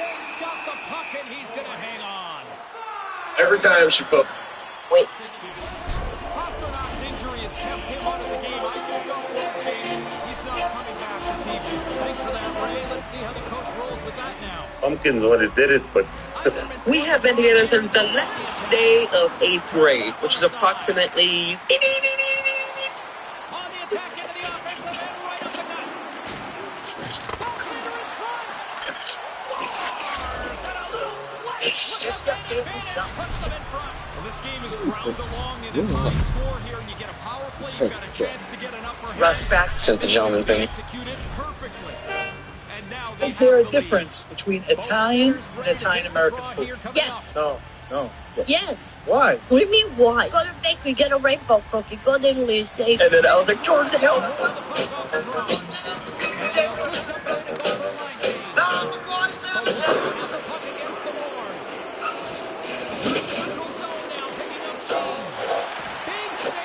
every time she posts... Wait. Pasternak's injury has kept him out of the game. I just don't know, Jamie. He's not coming back this evening. Thanks for that, Ray. Let's see how the coach rolls with that now. Pumpkins would have did it, but... We have been together since the last day of 8th grade, which is approximately... Well, this game is ground along in a high score here, and you get a power play, you've got a chance to get an upper hand. Rough back. Said the gentleman thing. Is there a difference between Italian and Italian-American food? Yes. No. Yes. Why? What do you mean, why? Go to the bakery, get a rainbow cookie. Go to Italy and say... And then I was like, Jordan, help!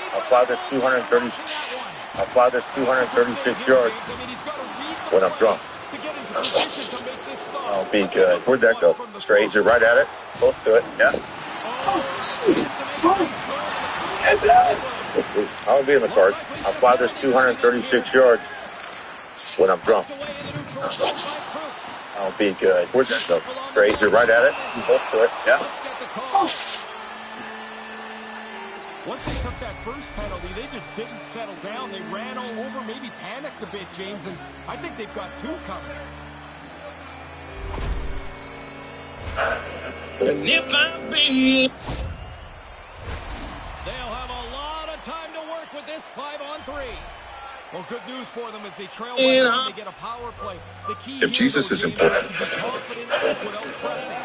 I'll fly this 236 yards when I'm drunk. Oh, be good. Where'd that go? Straight? Is it right at it? Close to it, yeah. I'll be in the cart. I'll fly this 236 yards when I'm drunk. Oh, be good. Where'd that go? Straight? Is it right at it? Close to it, yeah. Once they took that first penalty, they just didn't settle down. They ran all over, maybe panicked a bit, James, and I think they've got two coming. And if I'm being... They'll have a lot of time to work with this 5-on-3. Well, good news for them as they trail right now, they get a power play. The key If Jesus is important, to be confident without pressing.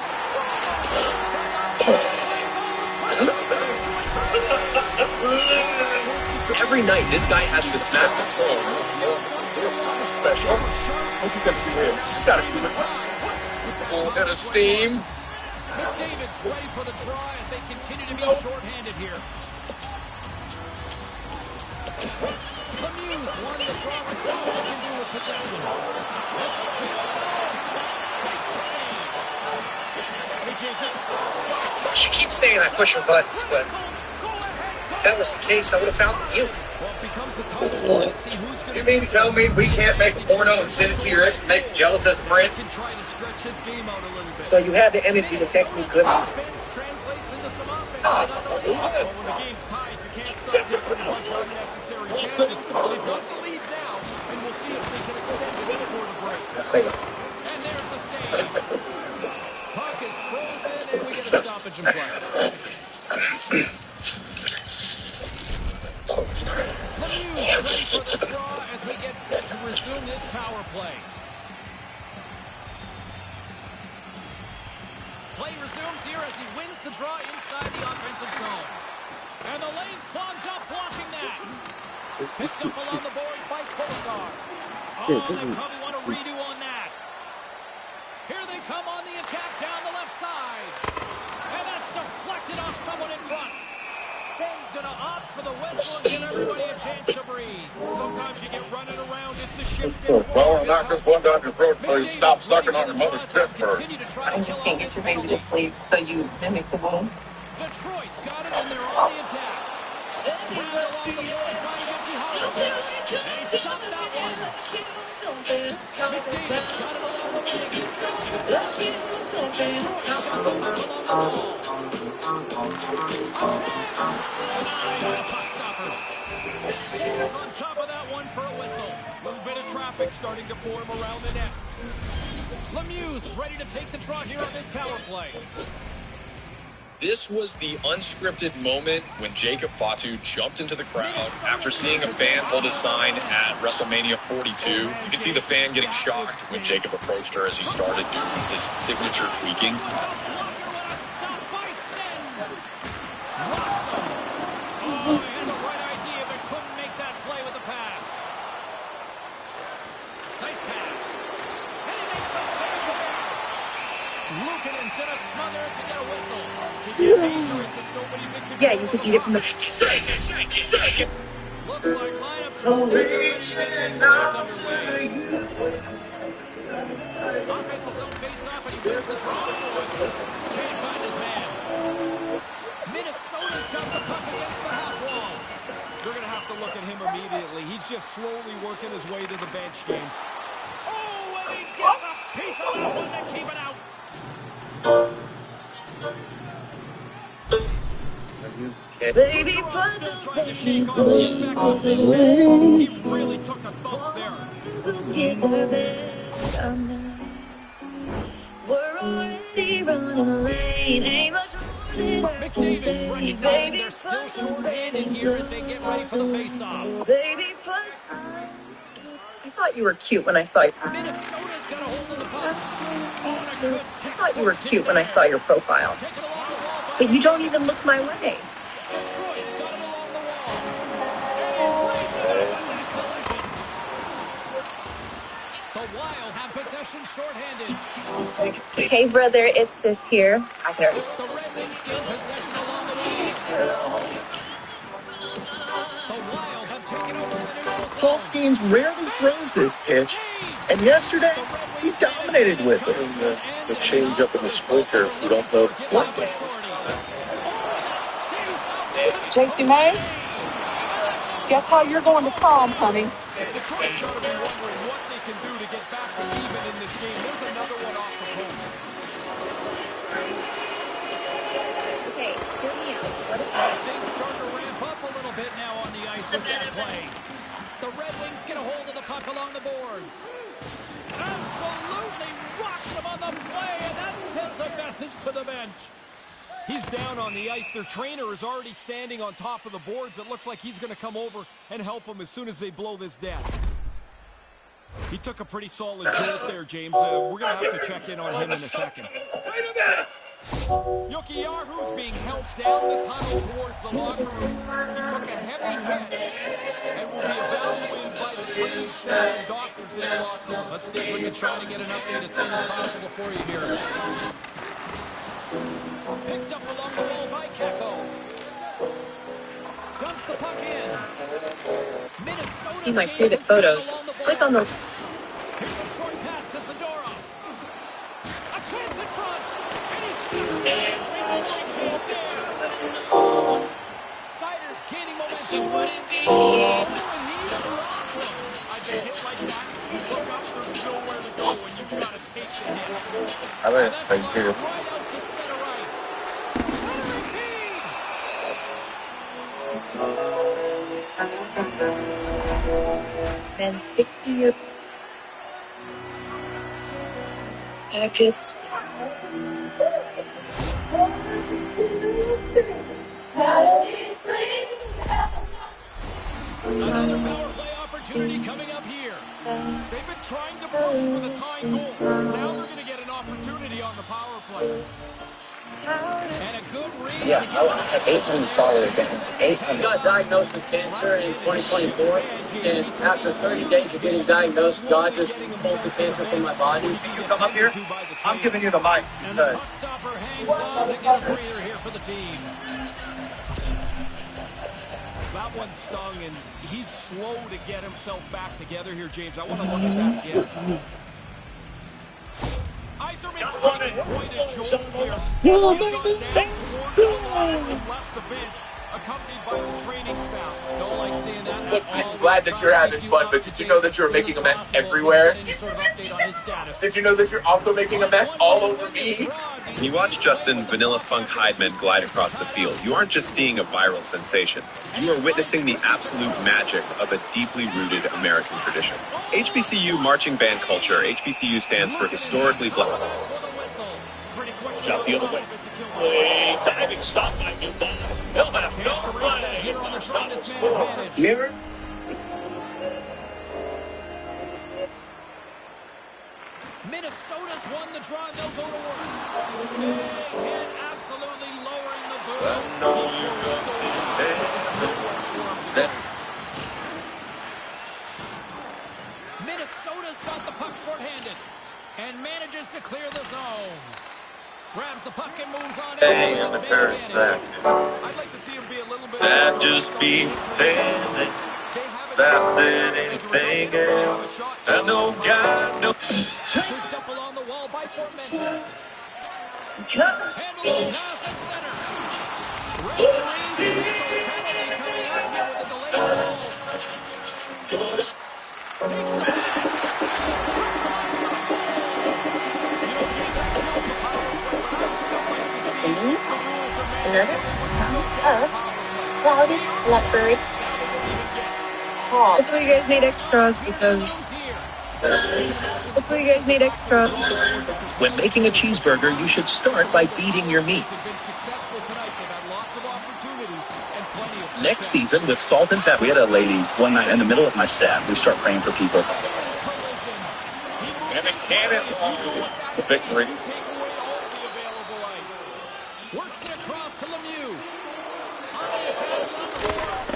Every night, this guy has to smack the phone. Special. What's he gonna see him? Full head of steam. McDavid's ready for the draw as they continue to be shorthanded here. Lemieux won the draw with something they can do with possession. She keeps saying I push her buttons, but if that was the case, I would have found you. You mean to tell me we can't make a porno and send it to your ex and make him jealous as a friend? So you had the energy to text me good night. Puck is frozen and we get a stoppage in play. Lemieux ready for the draw as we get set to resume this power play. Play resumes here as he wins the draw inside the offensive zone. And the lane's clogged up, blocking that. Picked up along the boards by Kolesar. Oh, they probably want a redo on that. Here they come on the attack down the left side. And that's deflected off someone in front. Sen's going to opt for the whistle and give everybody a chance to breathe. Sometimes you get running around as the shift gets Well, knock this one down your throat so you stop sucking on your mother's tit first. I just can't get your baby to sleep, so you mimic the wound. Detroit's got it and they're on the attack. Round along the board, Ryan gets behind. And he stopped that one. McDavid's got it along the wing. Detroit's got the puck along the ball. Saves on top of that one for a whistle. A little bit of traffic starting to form around the net. Lemieux ready to take the draw here on this power play. This was the unscripted moment when Jacob Fatu jumped into the crowd after seeing a fan hold a sign at WrestleMania 42. You could see the fan getting shocked when Jacob approached her as he started doing his signature tweaking. Yeah, you could eat it from the... Looks like lineups are underway. Offensive zone face-off and he wins the draw. Can't find his man. Minnesota's got the puck against the half wall. They're going to have to look at him immediately. He's just slowly working his way to the bench, James. Oh, and he gets a piece of that one to keep it out. Baby, still trying to shake off the effect of He really took a thump there. We're already running late. Ain't much more than I can McDavid's say. recognizing they're still short-handed here as they get ready for the face-off. Baby, I thought you were cute when I saw you. Minnesota's got a hold of the puck. I thought you were cute when I saw your profile. But you don't even look my way. Detroit's got it along the wall. And he brings it up with that collision. The Wild have possession shorthanded. Hey, brother, it's Sis here. I can already... The Red Wings gain possession along the wing. The Wild have taken over the neutral zone. Paul Skeens rarely throws this pitch, and yesterday he dominated with it. The change up in the splinter, you don't know what fast. JC May, guess how you're going to prom, honey? Detroit's got to be wondering what they can do to get back to even in this game. There's another one off the post. Okay, hear me out. What if Things start to ramp up a little bit now on the ice with that play. The Red Wings get a hold of the puck along the boards. Absolutely rocks him on the play, and that sends a message to the bench. He's down on the ice. Their trainer is already standing on top of the boards. It looks like he's going to come over and help them as soon as they blow this dead. He took a pretty solid jolt there, James. We're going to have to check in on him in a second. Jokiharju's being helped down the tunnel towards the locker room. He took a heavy hit and will be evaluated by the training staff and doctors in the locker room. Let's see if we can try to get an update as soon as possible for you here. Picked up along the wall by Kakko. Dumps the puck in. Minnesota. See my favorite photos. Click on the. Here's a short pass to Zadorov. A chance in front. And he shoots the chance there. Siders gaining momentum. I get hit like that. Look up, there's nowhere to go when you've got to take the hit. I bet right here. Right out to center ice. And 60-year Akis. Another power play opportunity coming up here. They've been trying to push for the tying goal. Now they're going to get an opportunity on the power play. And a good read. Yeah, I have 800 solid games. 800. Got diagnosed with cancer in 2024, and after 30 days of getting diagnosed, God just pulled the cancer from my body. You come up here, I'm giving you the mic. And the puck stopper hangs on to get a breather here for the team. That one stung, and he's slow to get himself back together here, James. I want to look at that again. Yzerman's taking quite a jolt here. He's gone down towards the line and left the bench, accompanied by the training staff. Don't like seeing that. Look, I'm glad that you're having fun, but did you know that you're making a mess everywhere? Did you know that you're also making a mess all over me? When you watch Justin Vanilla Funk Heidman glide across the field, you aren't just seeing a viral sensation. You are witnessing the absolute magic of a deeply rooted American tradition. HBCU marching band culture. HBCU stands for historically black. Shot the other way. Play, diving stop by Newman. Hillmaster, no play. Mirror. Minnesota's won the draw, and they'll go to work. Big hit, absolutely lowering the boot. Minnesota's got the puck shorthanded and manages to clear the zone. Grabs the puck and moves on. Hey, I'm embarrassed that. I'd like to see him be a little bit. Sad just be failing. That's it, anything else. I know God knows. Picked up along the wall by Portman. Handle the pass at center. Referee penalty coming out here with a delayed goal. Takes the Another sound of clouded leopard. Hopefully you guys made extras because. Hopefully you guys made extras. When making a cheeseburger, you should start by beating your meat. Next season with salt and pepper. We had a lady one night in the middle of my set. We start praying for people. And a cannon. Victory. Works it across to Lemieux. On the attack, on the boards.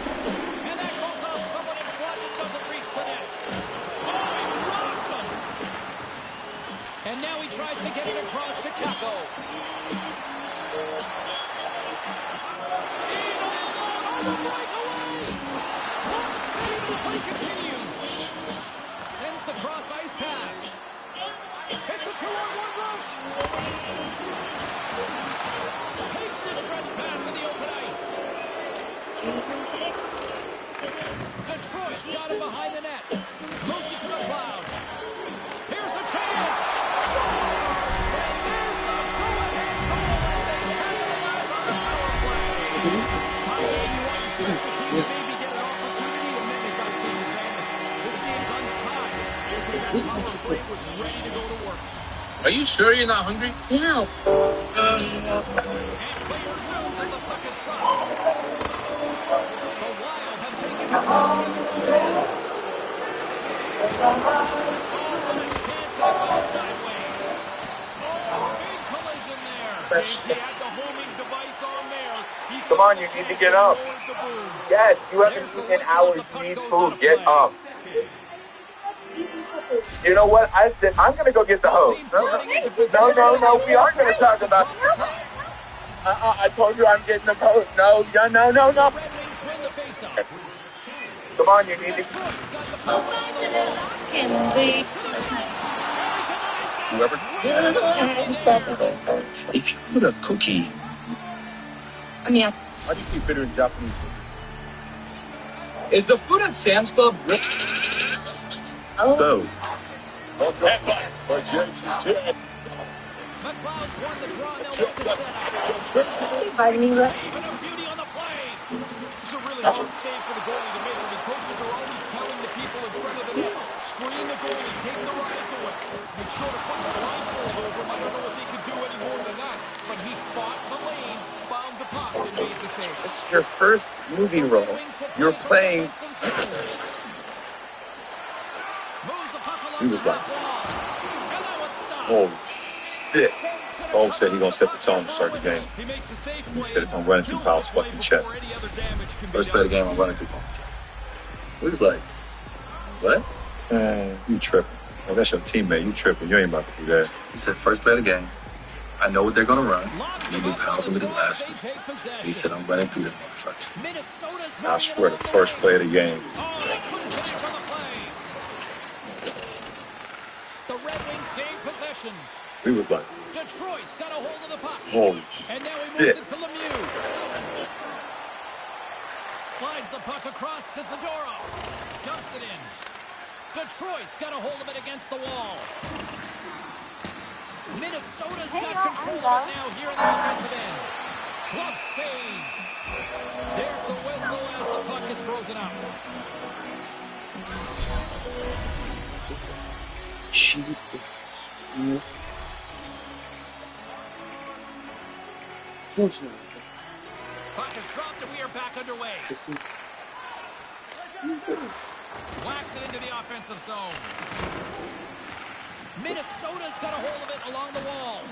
And that goes off someone in front and doesn't reach the net. Oh, he rocked him. And now he tries to get it across to Kakko. On the breakaway. Clock save, the play continues. Sends the cross ice pass. It's a 2-on-1 rush. Takes the stretch pass in the open ice. Detroit's got him behind the net. Moves it to the clouds. Here's a chance. And there's the go-ahead goal as they capitalize on the power play. Maybe get an opportunity and then they got to take advantage. Are you sure you're not hungry? No. Come on, you need to get up. Yes, you haven't eaten in hours. You need food. Get up. You know what? I said, I'm going to go get the hose. No, we aren't going to talk about I told you I'm getting the hose. No. Come on, you need to... Whoever. If you put a cookie. How do you keep it in Japanese? Is the food at Sam's Club rich? So. Vitamin left. It's a really hard save for the goalie to make. I mean, coaches are always telling the people in front of the net, screen the goalie, take the rise away. Make sure to put the blindfold over him. I don't know if they could do any more than that. But he fought the lane, found the puck, and made the save. This is your first movie role. You're playing... He was like, holy shit. Bo said he's going to set the tone to start the game. And he said, I'm running through Powell's fucking chest. First play of the game, I'm running through Powell's chest. He was like, what? Man, you tripping. Oh, that's your teammate. You tripping. You ain't about to do that. He said, first play of the game, I know what they're going to run. You knew Powell's going to do it last week. He said, I'm running through them motherfuckers. I swear, the first play of the game. The Red Wings gain possession. We was like, Detroit's got a hold of the puck. holy and now he moves shit. it to Lemieux. Slides the puck across to Zadorov. Dumps it in. Detroit's got a hold of it against the wall. Minnesota's got control of it now here in the offensive end. Glove save. There's the whistle as the puck is frozen up. She is fortunate. Puck is dropped and we are back underway. Whacks it into the offensive zone. Minnesota's got a hold of it along the wall.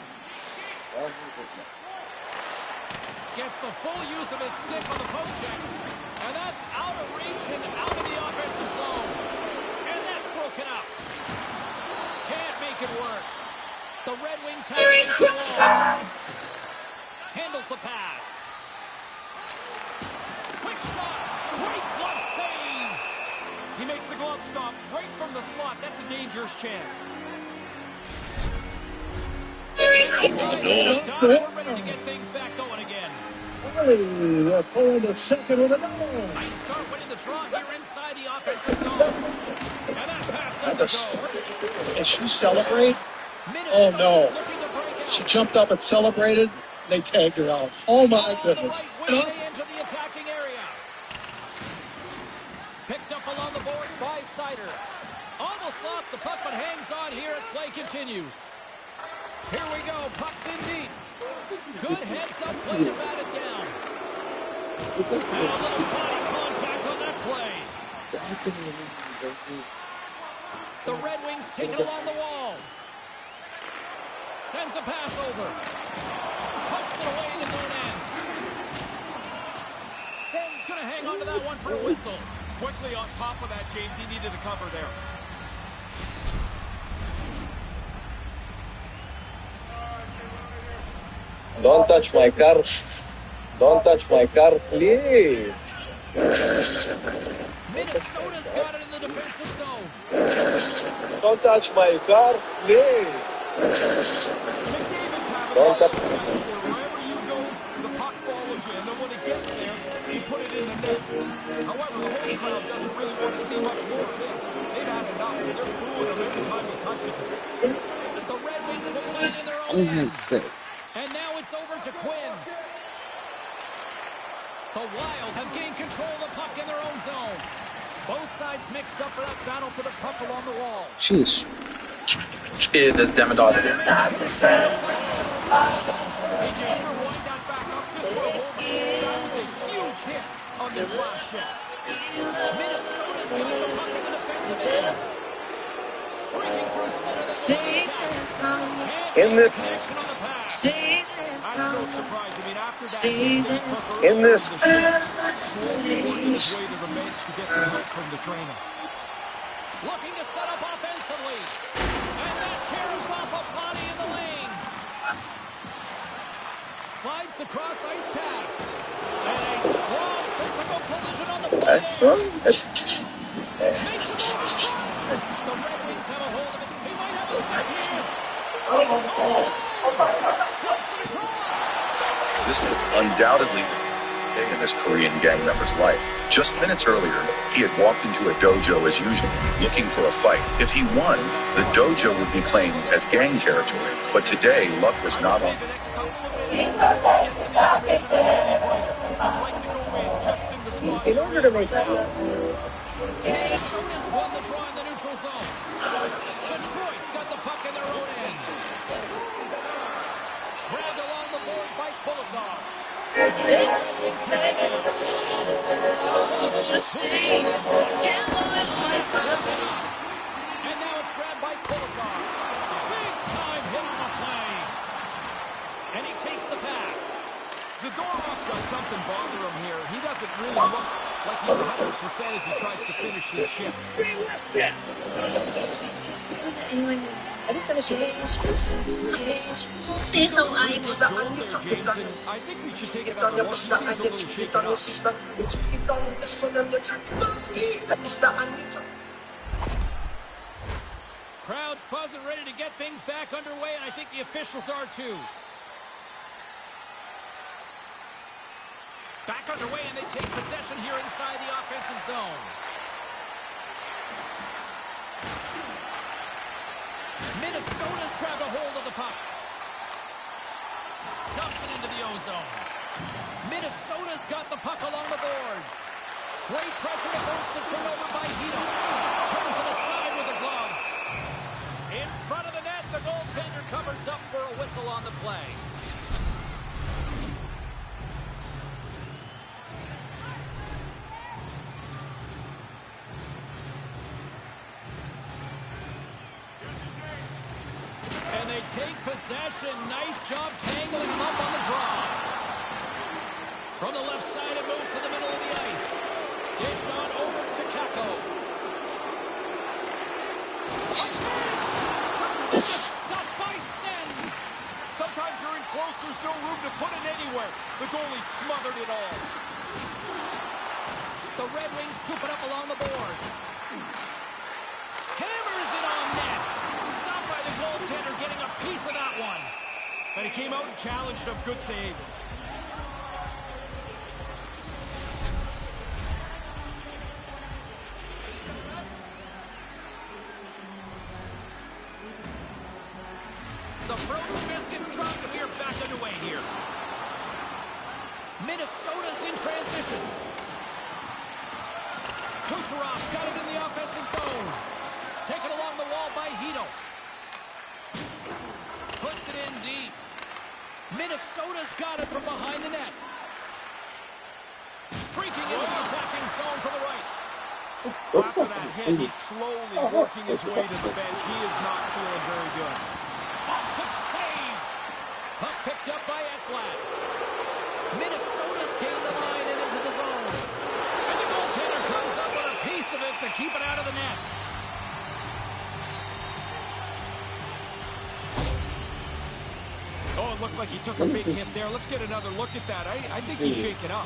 Gets the full use of his stick on the poke check. And that's out of reach and out of the offensive zone. And that's broken up. Can't make it work. The Red Wings have it against the wall. Handles the pass. Quick shot. Great glove save. He makes the glove stop right from the slot. That's a dangerous chance. We're ready to get things back going again. They're pulling the second with a double. Nice start winning the draw here inside the offensive zone. And that pass doesn't go. And she celebrate? Oh no. She jumped up and celebrated. They tagged her out. Oh my goodness. Into the attacking area. Picked up along the boards by Sider. Almost lost the puck, but hangs on here as play continues. Here we go. Puck's in deep. Good heads-up play to bat it down. And a little body contact on that play. The Red Wings take it along the wall. Sends a pass over. Pucks it away in his own end. Sen's going to hang on to that one for a whistle. Quickly on top of that, James. He needed a cover there. Don't touch my car. Don't touch my car, please. Minnesota's got it in the defensive zone. Don't touch my car, please. Don't touch. Wherever you go, the puck follows you, and then when it gets there, you put it in the net. However, the home crowd doesn't really want to see much more of this. They've had enough, and they're booing him every time he touches it. The Red Wings will play in their own end. And now it's over to Quinn. The Wild have gained control of the puck in their own zone. Both sides mixed up for that battle for the puck along the wall. Jeez. This Demidov. On this last shot. Minnesota's got the puck in the defensive end. Streaking through center. In this, in this, looking to set up offensively. And that carries off a body in the lane. Slides the cross ice pass. And a strong physical collision on the play. The Red Wings have a hold of it. He might have a step here. This was undoubtedly the day in this Korean gang member's life. Just minutes earlier, he had walked into a dojo as usual, looking for a fight. If he won, the dojo would be claimed as gang territory. But today, luck was not on. In order to make that Minnesota's won the draw in the neutral zone. Detroit's got the puck in their own end. Grabbed along the board by Kolesar. And now it's grabbed by Kolesar. Big time hit on the play. And he takes the pass. Zadorov's got something bother him here. He doesn't really look like he's 100% as he tries to finish his shift. I just finished it. I think we should take it on the one. He seems a little shaken up. Crowd's buzzing, ready to get things back underway, and I think the officials are too. Back underway, and they take possession here inside the offensive zone. Minnesota's grabbed a hold of the puck. Dumps it into the O-zone. Minnesota's got the puck along the boards. Great pressure to force the turnover by Hito. Turns it aside with a glove. In front of the net, the goaltender covers up for a whistle on the play. And they take possession. Nice job tangling him up on the draw. From the left side, it moves to the middle of the ice. Dished on over to Kako. Stopped by Sen. Sometimes you're in close, there's no room to put it anywhere. The goalie smothered it all. The Red Wings scoop it up along the boards. Hammers it on net. Stopped by the goaltender, getting a piece of that one. And he came out and challenged him. Good save. The frozen biscuits dropped, and we are back underway here. Minnesota's in transition. Kucherov's got it in the offensive zone. Taken along the wall by Hito. Puts it in deep. Minnesota's got it from behind the net. Streaking into the attacking zone to the right. After that hit, he's slowly working his way to the bench. He is not feeling very good. Quick save. Puck picked up by Ekblad. Minnesota's gained the line and into the zone. And the goaltender comes up with a piece of it to keep it out of the net. Oh, it looked like he took a big hit there. Let's get another look at that. I think he's shaken up.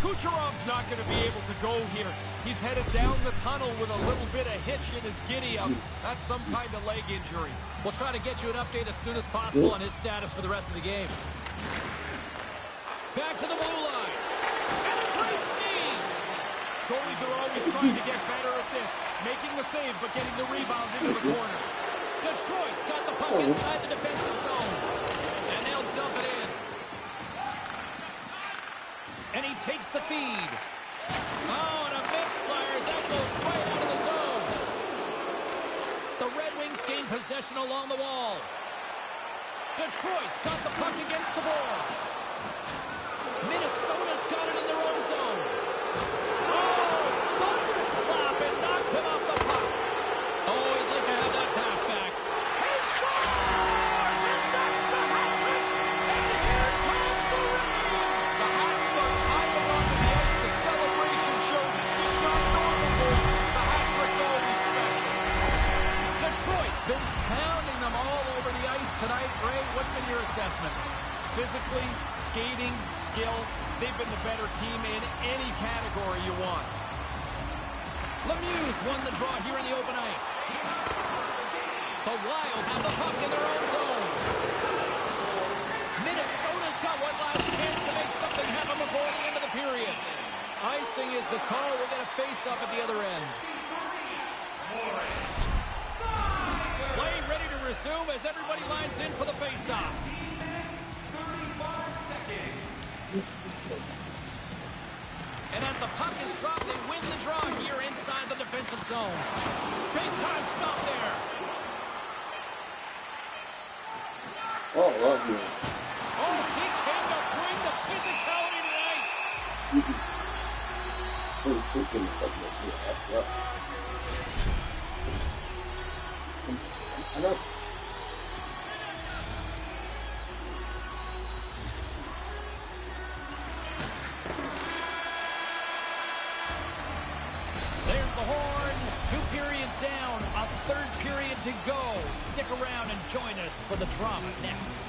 Kucherov's not going to be able to go here. He's headed down the tunnel with a little bit of hitch in his giddy-up. That's some kind of leg injury. We'll try to get you an update as soon as possible on his status for the rest of the game. Back to the blue line. And a great save. Goalies are always trying to get better at this. Making the save, but getting the rebound into the corner. Detroit's got the puck inside the defensive zone. And they'll dump it in. And he takes the feed. Oh, and a misfires. That goes right out of the zone. The Red Wings gain possession along the wall. Detroit's got the puck against the boards. Minnesota's got it in their own zone. Oh, thunderclap, and knocks him off the puck. Oh, he'd like to have that pass back. He scores! And that's the hat trick! And here comes the rain! The Hats start climbing onto the ice. The celebration shows it's just not normal. The hat trick's always special. Detroit's been pounding them all over the ice tonight. Ray, what's been your assessment? Physically, skating, skill, they've been the better team in any category you want. Lemieux won the draw here in the open ice. The Wild have the puck in their own zone. Minnesota's got one last chance to make something happen before the end of the period. Icing is the call. We'll get a face-up at the other end. Play ready to resume as everybody lines in for the face-off. And as the puck is dropped, they win the draw here inside the defensive zone. Big time stop there. Oh, love you. Oh, he came to bring the physicality tonight. I know. There's the horn. 2 periods down. A third period to go. Stick around and join us for the drama next.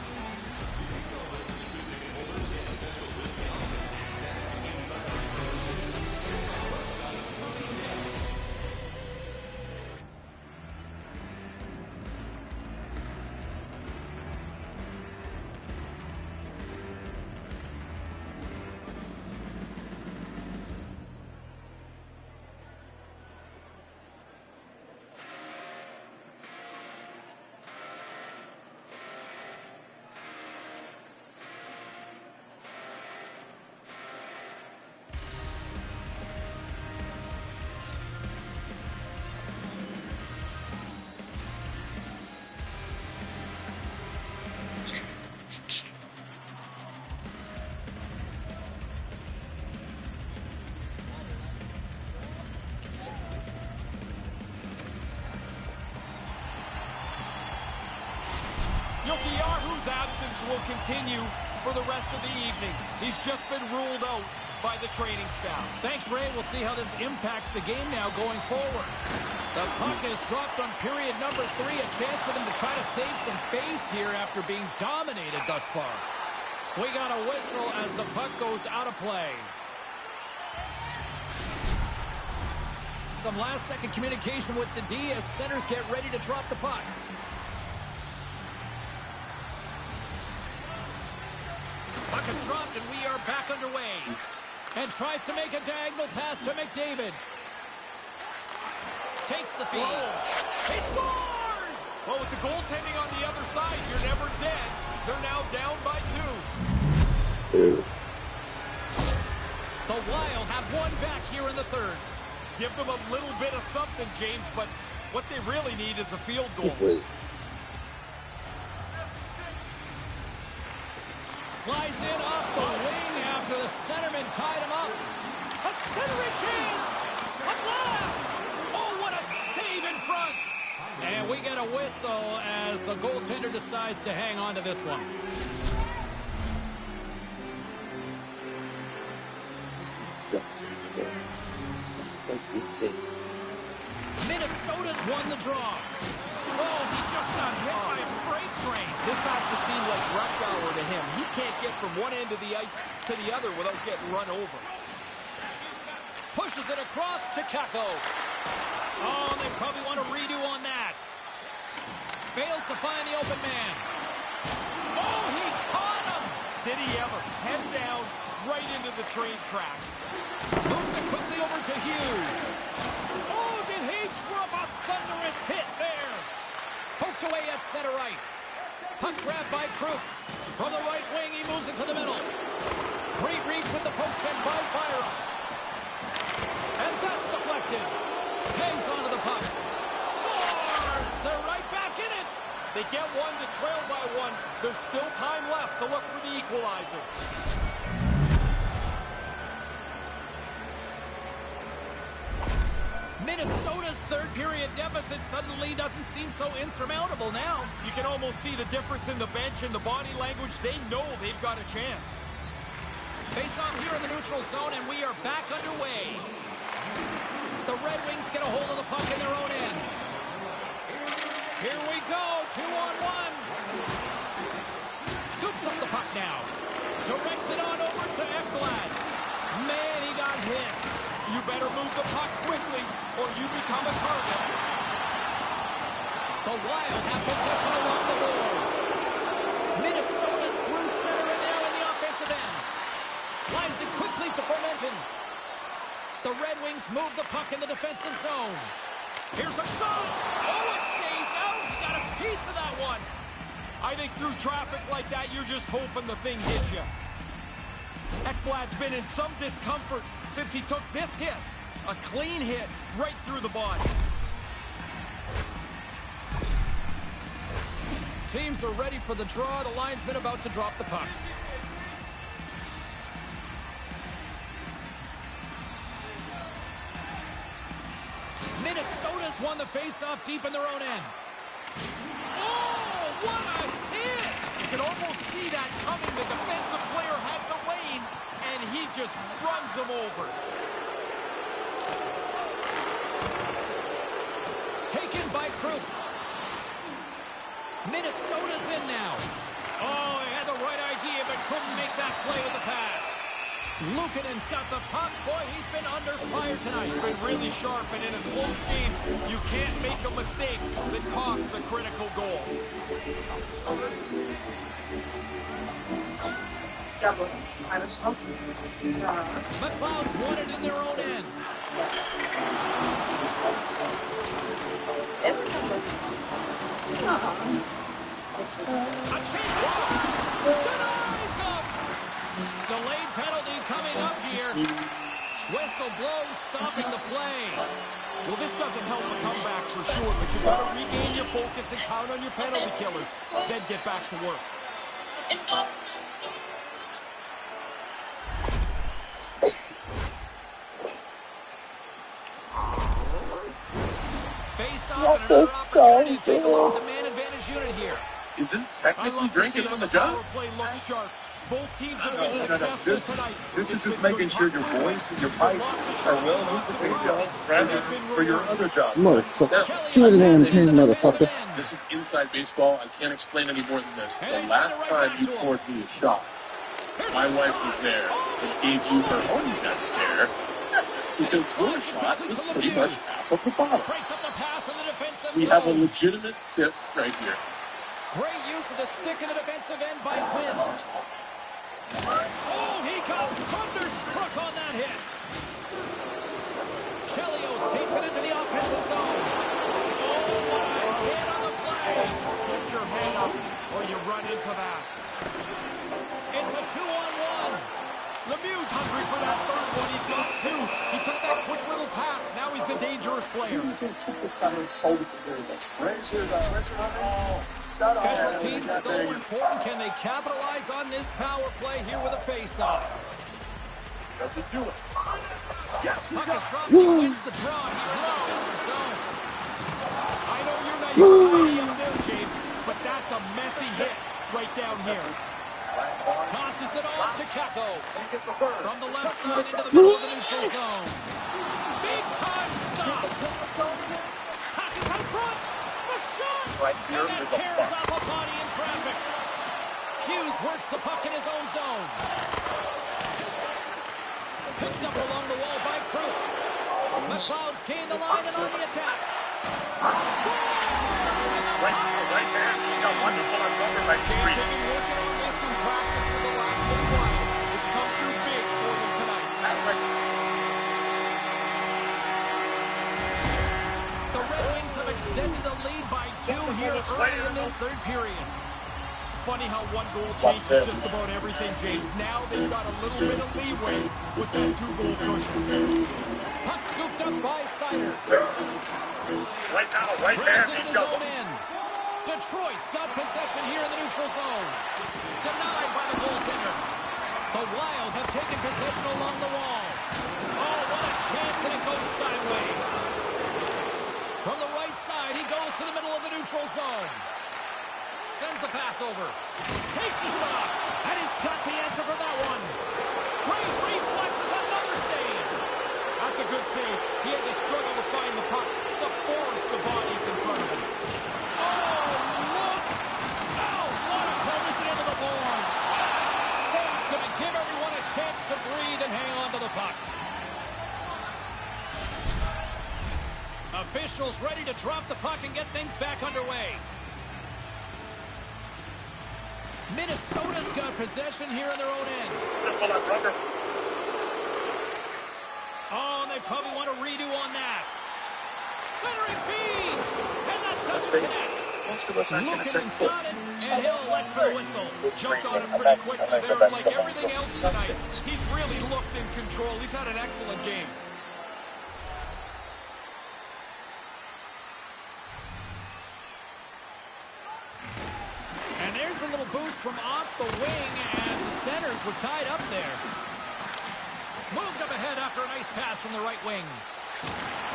Jokiharju's absence will continue for the rest of the evening. He's just been ruled out by the training staff. Thanks, Ray. We'll see how this impacts the game now going forward. The puck is dropped on period number 3. A chance for them to try to save some face here after being dominated thus far. We got a whistle as the puck goes out of play. Some last-second communication with the D as centers get ready to drop the puck. Puck is dropped, and we are back underway. And tries to make a diagonal pass to McDavid. Takes the feed. Whoa. He scores! Well, with the goaltending on the other side, you're never dead. They're now down by 2. The Wild have one back here in the third. Give them a little bit of something, James, but what they really need is a field goal. Slides in off the wing after the centerman tied him up. A centering chance! A blast! Oh, what a save in front! And we get a whistle as the goaltender decides to hang on to this one. Minnesota's won the draw. Oh, he just got hit by a freight train. This has to seem like rush hour to him. He can't get from one end of the ice to the other without getting run over. Pushes it across to Kakko. Oh, they probably want a redo on that. Fails to find the open man. Oh, he caught him. Did he ever? Head down, right into the train tracks. Moves it quickly over to Hughes. Oh, did he drop a thunderous hit there? Poked away at center ice. Puck grabbed by Krupp. From the right wing, he moves it to the middle. Great reach with the poke check by Byram. And that's deflected. Hangs onto the puck. Scores! They're right back in it. They get one to trail by one. There's still time left to look for the equalizer. Minnesota's third period deficit suddenly doesn't seem so insurmountable now. You can almost see the difference in the bench and the body language. They know they've got a chance. Face off here in the neutral zone, and we are back underway. The Red Wings get a hold of the puck in their own end. Here we go, 2-on-1. Scoops up the puck now. Directs it on over to Ekblad. Man, he got hit. You better move the puck quickly, or you become a target. The Wild have possession along the boards. Minnesota's through center and now in the offensive end. Slides it quickly to Formenton. The Red Wings move the puck in the defensive zone. Here's a shot. Oh, it stays out. He got a piece of that one. I think through traffic like that, you're just hoping the thing hits you. Ekblad's been in some discomfort since he took this hit. A clean hit right through the body. Teams are ready for the draw. The linesman about to drop the puck. Minnesota's won the face-off deep in their own end. Oh, what a hit! You can almost see that coming. The defensive player had the lane, and he just runs him over. Taken by Krupp. Minnesota's in now. Oh, he had the right idea, but couldn't make that play with the pass. Luukkonen's got the puck. Boy, he's been under fire tonight. He's been really sharp, and in a close game, you can't make a mistake that costs a critical goal. McLeod's won it in their own end. A chance. Denies him. Delayed penalty coming up here. Whistle blows, stopping the play. Well, this doesn't help a comeback for sure, but you got to regain your focus and count on your penalty killers, then get back to work. Face off and another opportunity to take a look at the man advantage unit here. Is this technically drinking on the job? Play looks sharp. Both teams have been successful tonight. This is just making sure your voice and your pipes are well lubricated for your other job. Motherfucker. Give me the name of the motherfucker. This is inside baseball. I can't explain any more than this. The last time you poured me a shot, my wife was there and gave you her own death stare because your shot was pretty much half of the bottle. We have a legitimate sip right here. Great use of the stick in the defensive end by Quinn. Oh, he got thunderstruck on that hit. Chelios takes it into the offensive zone. Oh, what a hit on the play. Get your head up or you run into that. It's a 2-on-1. Lemieux's hungry for that third one. He's got two. He took that quick little pass. Now he's a dangerous player. Special teams so important. Can they capitalize on this power play here with a face-off? Doesn't do it. Yes, puck is dropped. He wins the draw here in the offensive zone. I know you're not up there, James, but that's a messy hit right down here. Tosses it on to Kakko. From the left side into the middle of the neutral zone. Big time stop. Passes out front. The shot. And that tears off a body in traffic. Hughes works the puck in his own zone. Picked up along the wall by Krupp. McLeod's gained the line and on the attack. Right hand. He got wonderful on over by Street. It's come through big for them tonight. The Red Wings have extended the lead by 2 here early in this third period. funny how one goal changes just about everything, James. Now they've got a little bit of leeway with that 2-goal cushion. Puck scooped up by Seider. Right now, right there. He's got in. Detroit's got possession here in the neutral zone. Denied by the goaltender. The Wild have taken possession along the wall. Oh, what a chance, and it goes sideways. From the right side, he goes to the middle of the neutral zone. Sends the pass over. Takes the shot. And he's got the answer for that one. Great reflexes, another save. That's a good save. He had to struggle to find the puck. It's a forest of bodies in front of him. Oh, look. Oh, what a collision into the boards. Save's going to give everyone a chance to breathe and hang on to the puck. Officials ready to drop the puck and get things back underway. Minnesota's got possession here in their own end. Oh, and they probably want to redo on that. Centering feed! And that Let's face it, most of us aren't going to set foot. And he'll elect for the whistle. Jumped on it pretty quickly there. Like everything else tonight, he's really looked in control. He's had an excellent game. And there's a little boost from off the wing as the centers were tied up there. Moved up ahead after a nice pass from the right wing.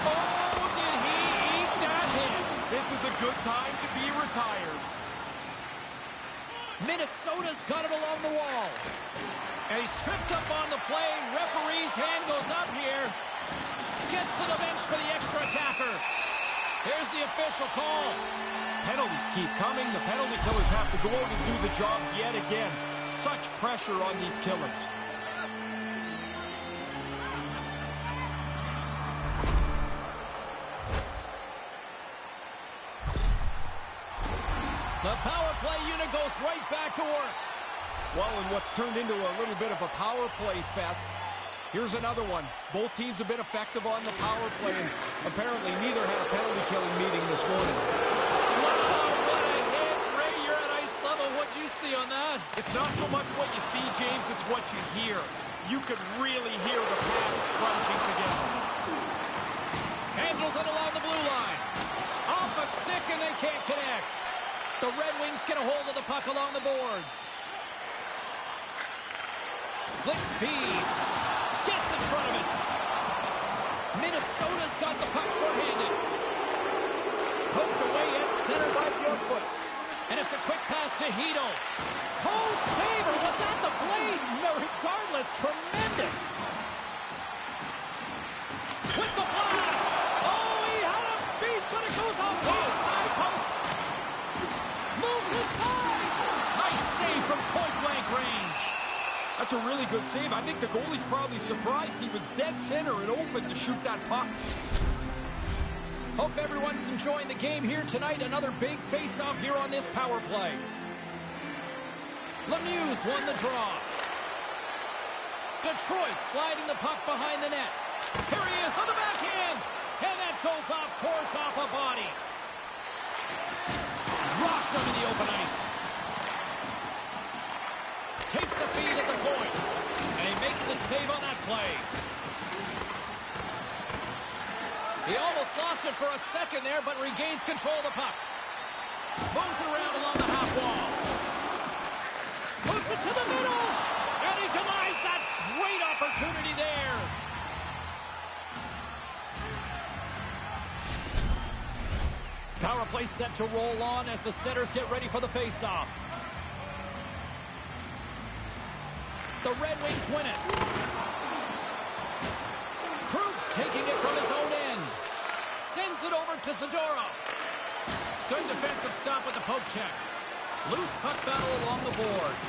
Oh, did he eat that hit? This is a good time to be retired. Minnesota's got it along the wall. And he's tripped up on the play. Referee's hand goes up here. Gets to the bench for the extra attacker. Here's the official call. Penalties keep coming. The penalty killers have to go out and do the job yet again. Such pressure on these killers. The power play unit goes right back to work. Well, in what's turned into a little bit of a power play fest, here's another one. Both teams have been effective on the power play, and apparently neither had a penalty-killing meeting this morning. Wow, what a hit. Ray, you're at ice level. What'd you see on that? It's not so much what you see, James, it's what you hear. You could really hear the pads crunching together. Handles it along the blue line. Off a stick, and they can't connect. The Red Wings get a hold of the puck along the boards. Slick feed. Gets in front of it. Minnesota's got the puck short-handed. Poked away at center by Bjorkfoot. And it's a quick pass to Hito. Oh, saver! Was that the blade? Regardless, tremendous. With the blast. Oh, he had a beat, but it goes off the outside post. Moves inside. Nice save from point-blank range. That's a really good save. I think the goalie's probably surprised. He was dead center and open to shoot that puck. Hope everyone's enjoying the game here tonight. Another big face-off here on this power play. Lemieux won the draw. Detroit sliding the puck behind the net. Here he is on the backhand. And that goes off course off a body. Rocked him in the open ice. Takes the feed at the point. And he makes the save on that play. He almost lost it for a second there, but regains control of the puck. Moves it around along the half wall. Puts it to the middle. And he denies that great opportunity there. Power play set to roll on as the setters get ready for the faceoff. The Red Wings win it. Krug's taking it from his own end. Sends it over to Zadorov. Good defensive stop with the poke check. Loose puck battle along the boards.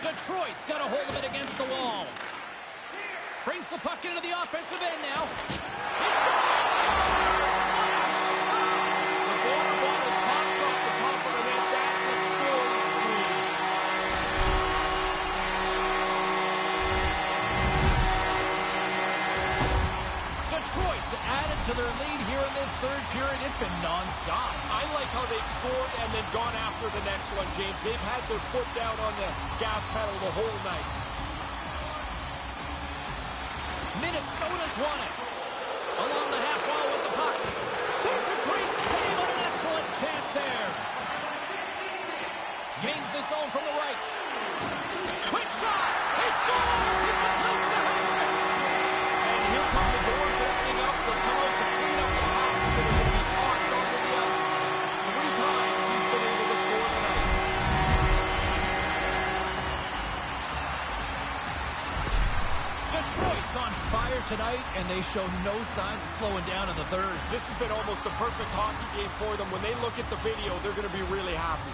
Detroit's got a hold of it against the wall. Brings the puck into the offensive end now. Detroit's added to their lead here in this third period. It's been nonstop. I like how they've scored and then gone after the next one, James. They've had their foot down on the gas pedal the whole night. Minnesota's won it. Along the half wall with the puck. There's a great save and an excellent chance there. Gains the zone from the right. Quick shot. He scores. He completes the hat-trick. And here come the doors opening up for Carl to clean up the house that are going to be tossed onto the ice. 3 times he's been able to score tonight. Detroit's on fire tonight, and they show no signs of slowing down in the third. This has been almost a perfect hockey game for them. When they look at the video, they're going to be really happy.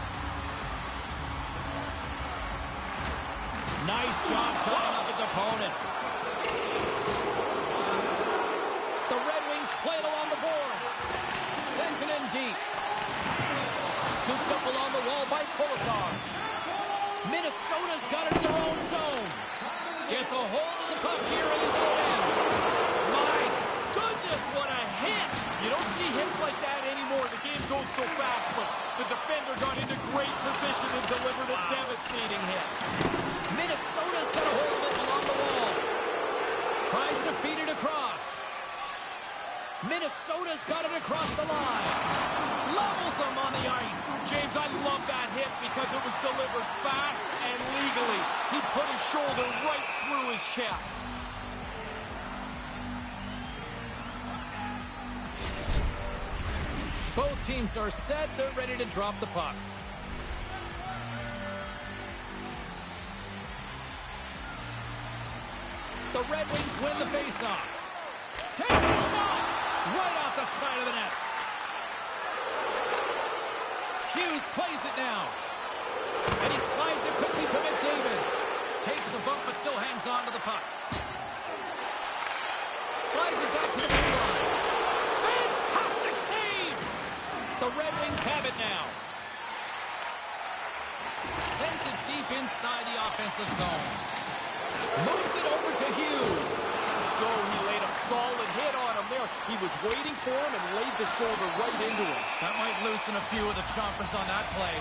Nice job tying up his opponent. The Red Wings play it along the boards. Sends it in deep. Scooped up along the wall by Kolesar. Minnesota's got it in their own zone. Gets a hold of the puck here in his own end. My goodness, what a hit! You don't see hits like that anymore. The game goes so fast, but the defender got into great position and delivered a devastating hit. Minnesota's got a hold of it along the wall. Tries to feed it across. Minnesota's got it across the line. Levels them on the ice. James, I love that hit because it was delivered fast and legally. He put his shoulder right through his chest. Both teams are set. They're ready to drop the puck. The Red Wings win the faceoff. Takes the shot right off the side of the net. Hughes plays it now. And he slides it quickly to McDavid. Takes a bump but still hangs on to the puck. Slides it back to the blue line. Fantastic save! The Red Wings have it now. Sends it deep inside the offensive zone. Moves it over to Hughes. He laid a solid hit on him there. He was waiting for him and laid the shoulder right into him. That might loosen a few of the chompers on that play.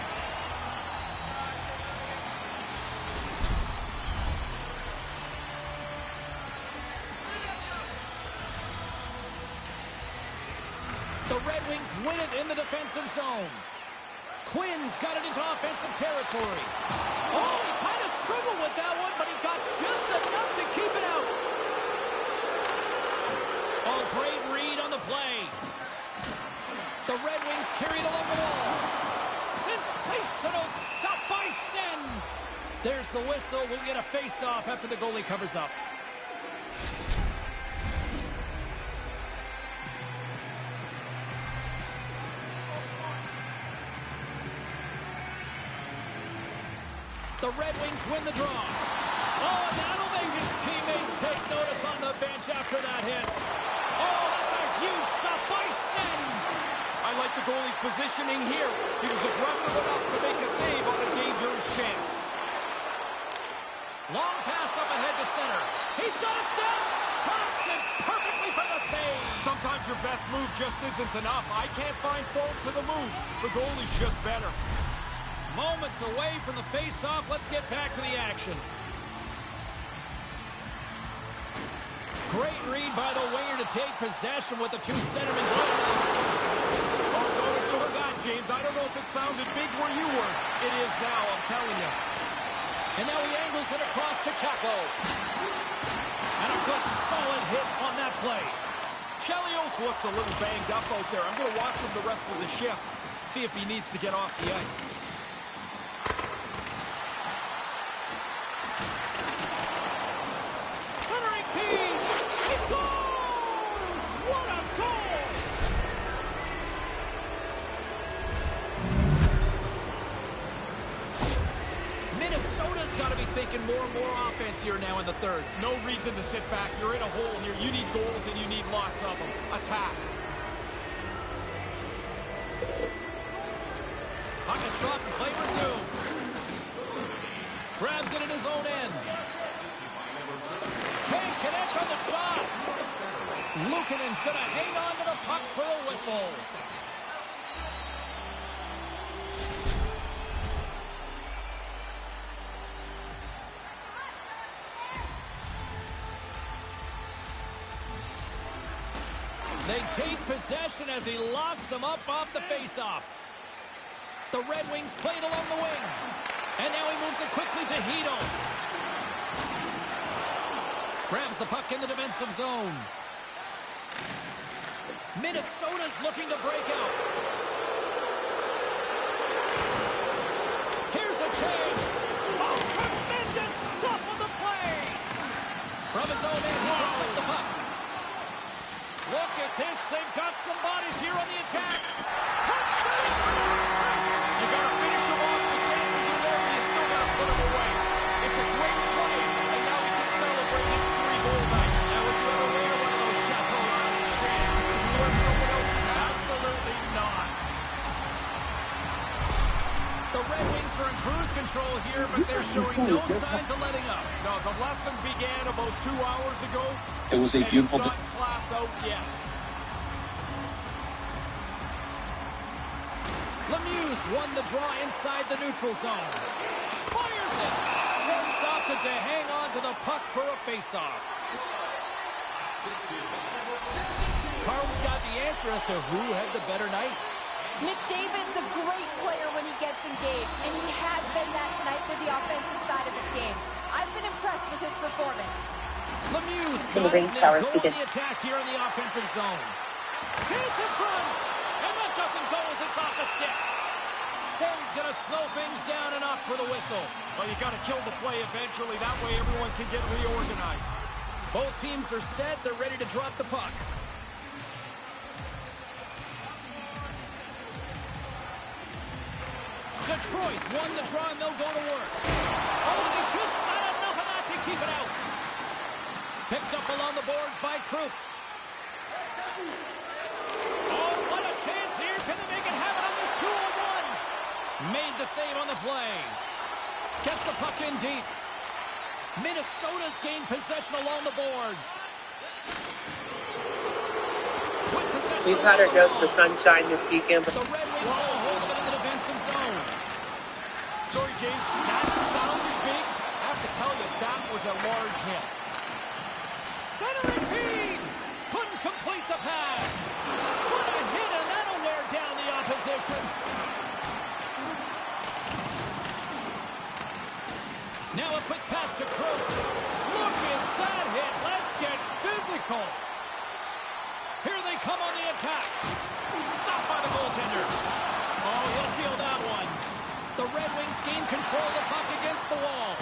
The Red Wings win it in the defensive zone. Quinn's got it into offensive territory. Oh, he kind of struggled with that one, but he got just enough to keep it out. Oh, great read on the play. The Red Wings carried along the wall. Sensational stop by Sen. There's the whistle. We'll get a face-off after the goalie covers up. The Red Wings win the draw. Oh, and that'll make his teammates take notice on the bench after that hit. Oh, that's a huge stop by Sen. I like the goalie's positioning here. He was aggressive enough to make a save on a dangerous chance. Long pass up ahead to center. He's got a step. Chops it perfectly for the save. Sometimes your best move just isn't enough. I can't find fault to the move. The goalie's just better. Moments away from the face-off. Let's get back to the action. Great read by the winger to take possession with the 2 centermen. Oh, don't ignore that, James. I don't know if it sounded big where you were. It is now, I'm telling you. And now he angles it across to Capo. And a good solid hit on that play. Chelios looks a little banged up out there. I'm going to watch him the rest of the shift. See if he needs to get off the ice. He scores! What a goal! Minnesota's got to be thinking more and more offense here now in the third. No reason to sit back. You're in a hole here. You need goals and you need lots of them. Attack. Puck is dropped and play resumes. Grabs it in his own end. Can't connect on the shot. Luukkonen's going to hang on to the puck for a whistle. They take possession as he locks them up off the faceoff. The Red Wings played along the wing. And now he moves it quickly to Hedo. Grabs the puck in the defensive zone. Minnesota's looking to break out. Here's a chance. Oh, tremendous stop on the play. From his own end, he picks up the puck. Look at this. They've got some bodies here on the attack. You got to finish him off. The chances are there, but you still got to put him away. It's a great play, and now we can celebrate his 3-goal night. Now, would you ever wear one of those chapeaus on your chance? Would you wear someone else's? Absolutely not. The Red Wings are in cruise control here, but they're showing no signs of letting up. No, the lesson began about 2 hours ago. It was a beautiful... It's not class out yet. Lemieux won the draw inside the neutral zone. Fires it. Sends off to hang on to the puck for a faceoff. Carl's got the answer as to who had the better night. McDavid's a great player when he gets engaged, and he has been that tonight for the offensive side of his game. I've been impressed with his performance. Lemieux's got it, and they'll go on the attack here in the offensive zone. Chance in front, and that doesn't go as it's off the stick. Sen's going to slow things down and opt for the whistle. Well, you got to kill the play eventually. That way everyone can get reorganized. Both teams are set. They're ready to drop the puck. Detroit's won the draw, and they'll go to work. Oh, they just got enough of that to keep it out. Picked up along the boards by Krupp. Oh, what a chance here. Can they make it happen on this 2-on-1? Made the save on the play. Gets the puck in deep. Minnesota's gained possession along the boards. We've had our dose of sunshine this weekend. The Red Wings have a hold of it in the defensive zone. Sorry, James, that sounded big. I have to tell you, that was a large hit. Centering feed! Couldn't complete the pass. What a hit, and that'll wear down the opposition. Now a quick pass to Krupp. Look at that hit. Let's get physical. Here they come on the attack. Stopped by the goaltender. Oh, he'll feel that one. The Red Wings gain control of the puck against the wall.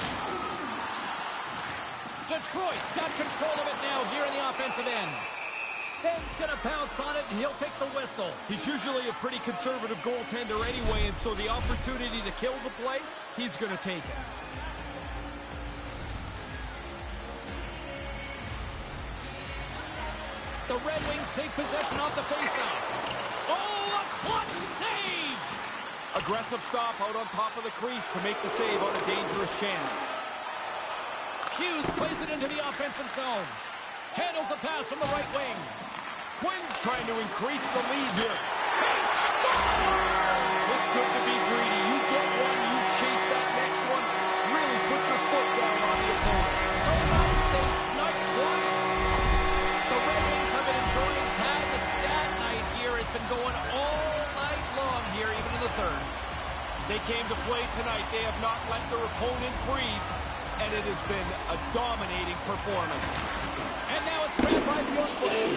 Detroit's got control of it now here in the offensive end. Sen's going to pounce on it, and he'll take the whistle. He's usually a pretty conservative goaltender anyway, and so the opportunity to kill the play, he's going to take it. The Red Wings take possession off the faceoff. Oh, a clutch save! Aggressive stop out on top of the crease to make the save on a dangerous chance. Hughes plays it into the offensive zone. Handles the pass from the right wing. Quinn's trying to increase the lead here. It's good to be greedy. You get one, you chase that next one. Really put your foot down on the opponent. So nice, they snuck twice. The Red Wings have been enjoying that. The stat night here has been going all night long here, even in the third. They came to play tonight. They have not let their opponent breathe, and it has been a dominating performance. And now it's grabbed by Bjorkgren.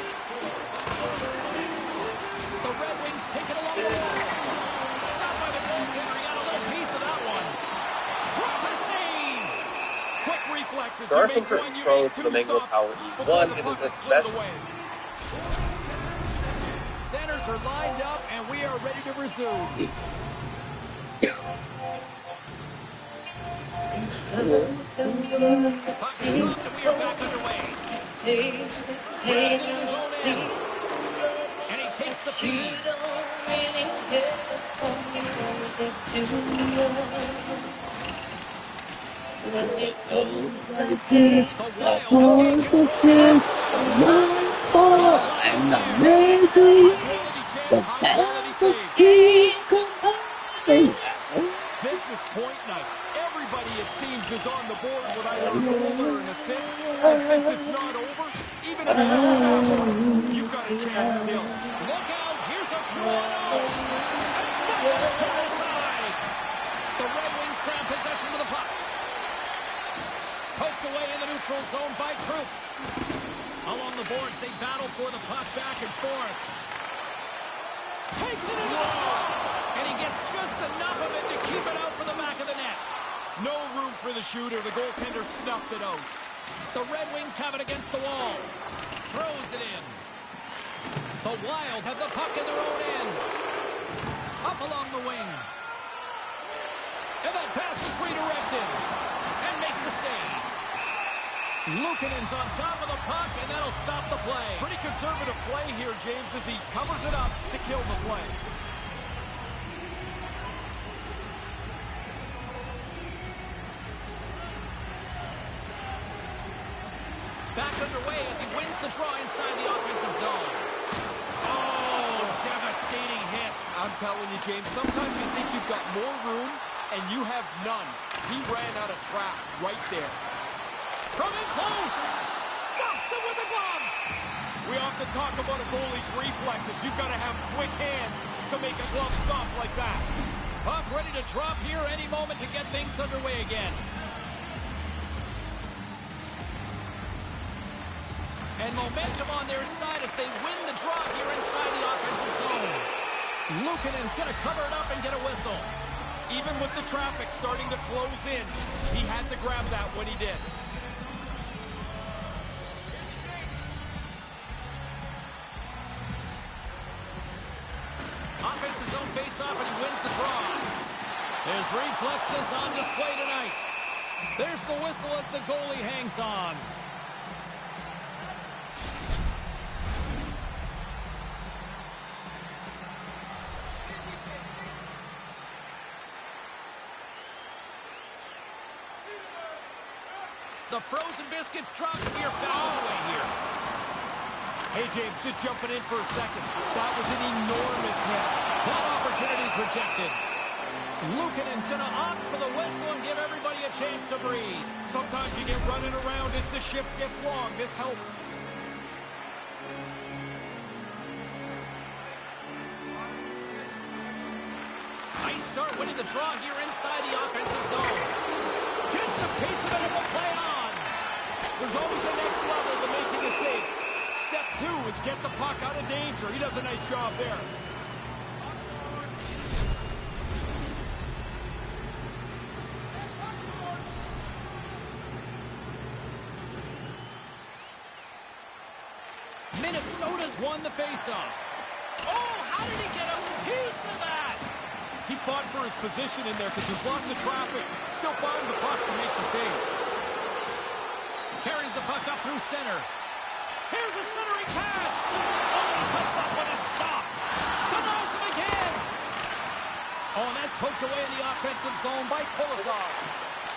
The Red Wings take it along the wall. Stopped by the goaltender. He got a little piece of that one. Proper save. Quick reflexes. Darwin controls the Mango Power E1 in his best. Centers are lined up, and we are ready to resume. Puck is dropped, and we are back underway. Grabs in his own end. And he takes the feed. This, the Mavericks, the Mavericks. This is point night. Everybody, it seems, is on the board with either a goal or an assist. And since it's not over, even if you don't have one, you've got a chance still. Look out, here's a 2-on-0. And that is to the side. The Red Wings grab possession of the puck. Poked away in the neutral zone by Krupp. Along the boards, they battle for the puck back and forth. Takes it in the slot. And he gets just enough of it to keep it out for the back of the net. No room for the shooter. The goaltender snuffed it out. The Red Wings have it against the wall. Throws it in. The Wild have the puck in their own end. Up along the wing. And that pass is redirected. And makes the save. Luukkonen's on top of the puck, and that'll stop the play. Pretty conservative play here, James, as he covers it up to kill the play. Back underway as he wins the draw inside the offensive zone. Oh, devastating hit. I'm telling you, James, sometimes you think you've got more room, and you have none. He ran out of track right there. From in close. Stops him with a glove. We often talk about a goalie's reflexes. You've got to have quick hands to make a glove stop like that. Puck ready to drop here any moment to get things underway again. And momentum on their side as they win the draw here inside the offensive zone. Luukkonen's going to cover it up and get a whistle. Even with the traffic starting to close in, he had to grab that when he did. Offensive zone face-off, and he wins the draw. His reflexes on display tonight. There's the whistle as the goalie hangs on. The frozen biscuits drop, and we are back on the way here. Hey, James, just jumping in for a second. That was an enormous hit. That opportunity's rejected. Luukkonen's going to opt for the whistle and give everybody a chance to breathe. Sometimes you get running around as the shift gets long. This helps. Nice start winning the draw here inside the offensive zone. Gets the piece of it and will play on. There's always a next level to making a save. Step 2 is get the puck out of danger. He does a nice job there. Minnesota's won the faceoff. Oh, how did he get a piece of that? He fought for his position in there because there's lots of traffic. Still found the puck to make the save. Carries the puck up through center. Here's a centering pass. Oh, he comes up with a stop. Denies him again. Oh, and that's poked away in the offensive zone by Kolosov.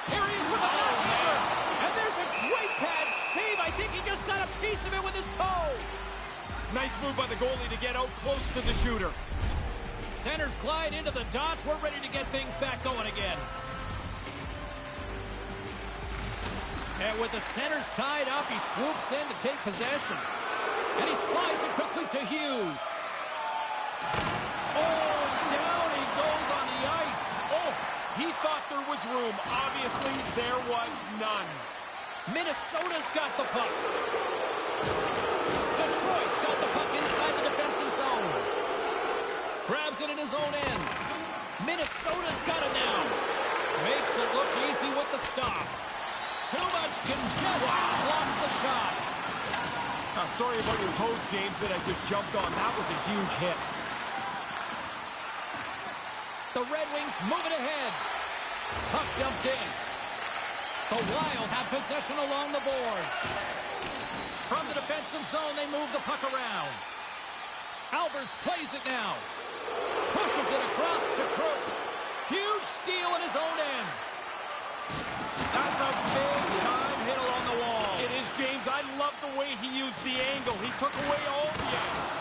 Here he is with the goalkeeper. And there's a great pad save. I think he just got a piece of it with his toe. Nice move by the goalie to get out close to the shooter. Centers glide into the dots. We're ready to get things back going again. And with the centers tied up, he swoops in to take possession. And he slides it quickly to Hughes. Oh, down he goes on the ice. Oh, he thought there was room. Obviously, there was none. Minnesota's got the puck. Detroit's got the puck inside the defensive zone. Grabs it in his own end. Minnesota's got it now. Makes it look easy with the stop. Too much congestion. Lost the shot. Sorry about your toes, James, that I just jumped on. That was a huge hit. The Red Wings moving ahead. Puck dumped in. The Wild have possession along the boards. From the defensive zone, they move the puck around. Alberts plays it now. Pushes it across to Krupp. Huge steal in his own end. That's a big-time hit along the wall. It is, James. I love the way he used the angle. He took away all the angle.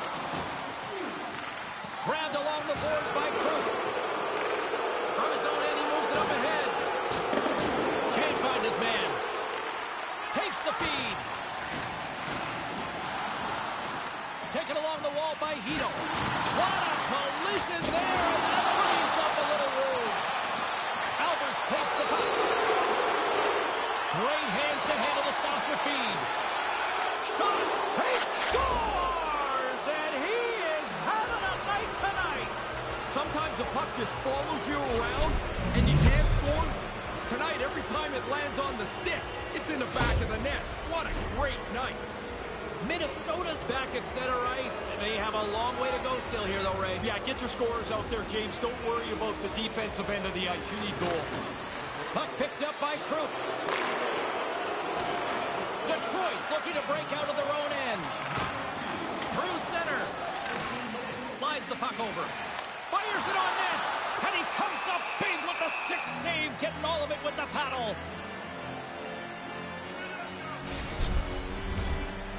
taken along the wall by Hito. What a collision there, and that frees up a little room. Albers takes the puck. Great hands to handle the saucer feed. Shot, he scores, and he is having a night tonight. Sometimes the puck just follows you around, and you can't score. Tonight, every time it lands on the stick, it's in the back of the net. What a great night. Minnesota's back at center ice. They have a long way to go still here, though, Ray. Yeah, get your scorers out there, James. Don't worry about the defensive end of the ice. You need goals. Puck picked up by Krupp. Detroit's looking to break out of their own end. Through center. Slides the puck over. Fires it on net. And he comes up big with the stick save, getting all of it with the paddle.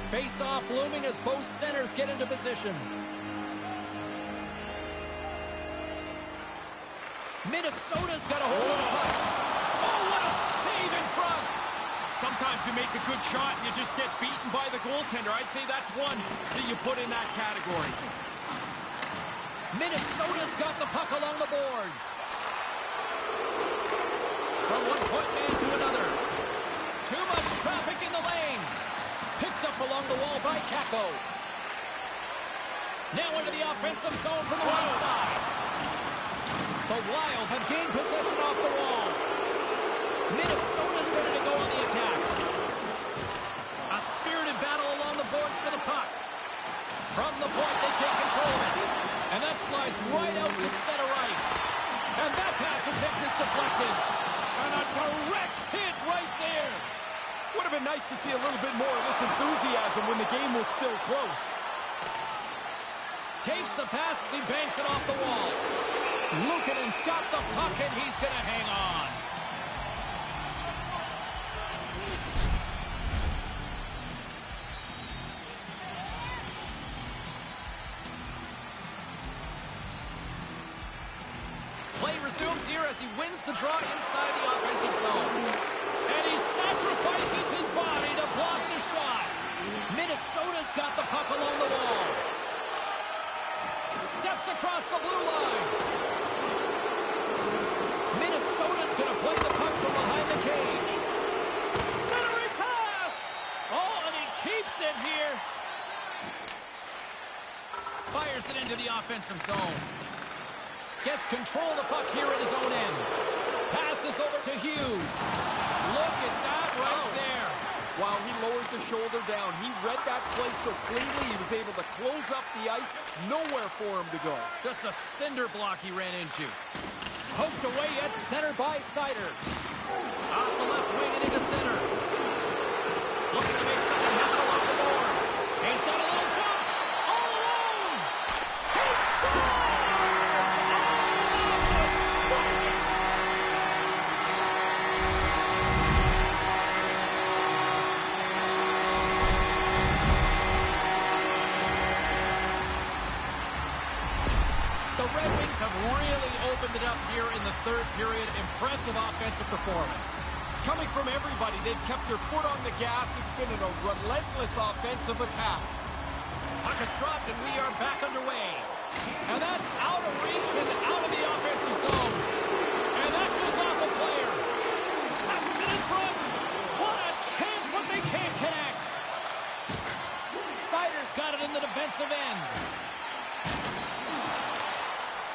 Face-off looming as both centers get into position. Minnesota's got a hold of the puck. Oh, what a save in front. Sometimes you make a good shot and you just get beaten by the goaltender. I'd say that's one that you put in that category. Minnesota's got the puck along the boards. From one point man to another. Too much traffic in the lane. Picked up along the wall by Kakko. Now into the offensive zone from the right side. The Wild have gained possession off the wall. Minnesota's ready to go on the attack. A spirited battle along the boards for the puck. From the point, they take control of it. And that slides right out to center ice. And that pass attempt is deflected. And a direct hit right there. Would have been nice to see a little bit more of this enthusiasm when the game was still close. Takes the pass as he banks it off the wall. Luukkonen's got the puck and he's going to hang on. Play resumes here as he wins the draw inside the offensive zone. And he sacrifices his body to block the shot. Minnesota's got the puck along the wall. Steps across the blue line. Minnesota's going to play the puck from behind the cage. Centering pass! Oh, and he keeps it here. Fires it into the offensive zone. Gets control of the puck here in his own end. Passes over to Hughes. Look at that right there. While he lowered the shoulder down, he read that play so cleanly he was able to close up the ice. Nowhere for him to go. Just a cinder block he ran into. Poked away at center by Seider. Out to left wing and into center. Looking to make something happen along the boards. He's got a little jump. All alone. He scores! The Red Wings have really opened it up here in the third period. Impressive offensive performance. It's coming from everybody. They've kept their foot on the gas. It's been a relentless offensive attack. Puck is dropped and we are back underway. And that's out of reach and out of the offensive zone. And that goes off a player. Passes it in front. What a chance, but they can't connect. Seider's got it in the defensive end.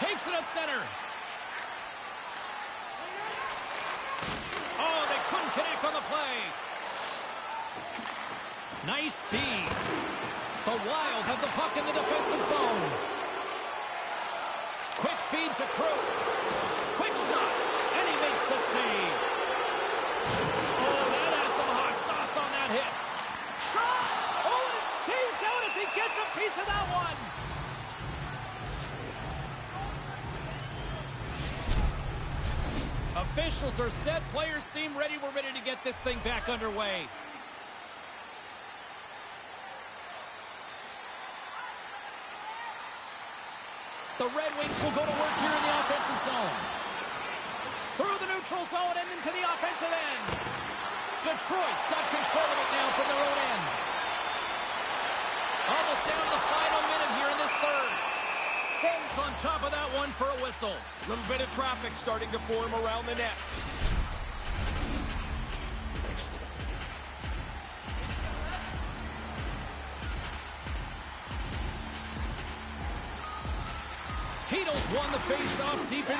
Takes it at center. Oh, they couldn't connect on the play. Nice feed. The Wild have the puck in the defensive zone. Quick feed to Krupp. Quick shot, and he makes the save. Oh, that had some hot sauce on that hit. Shot! Oh, and it stays out as he gets a piece of that one. Officials are set. Players seem ready. We're ready to get this thing back underway. The Red Wings will go to work here in the offensive zone. Through the neutral zone and into the offensive end. Detroit's got control of it now from their own end. Almost down to the final top of that one for a whistle. A little bit of traffic starting to form around the net. Heedles won the face-off deep in.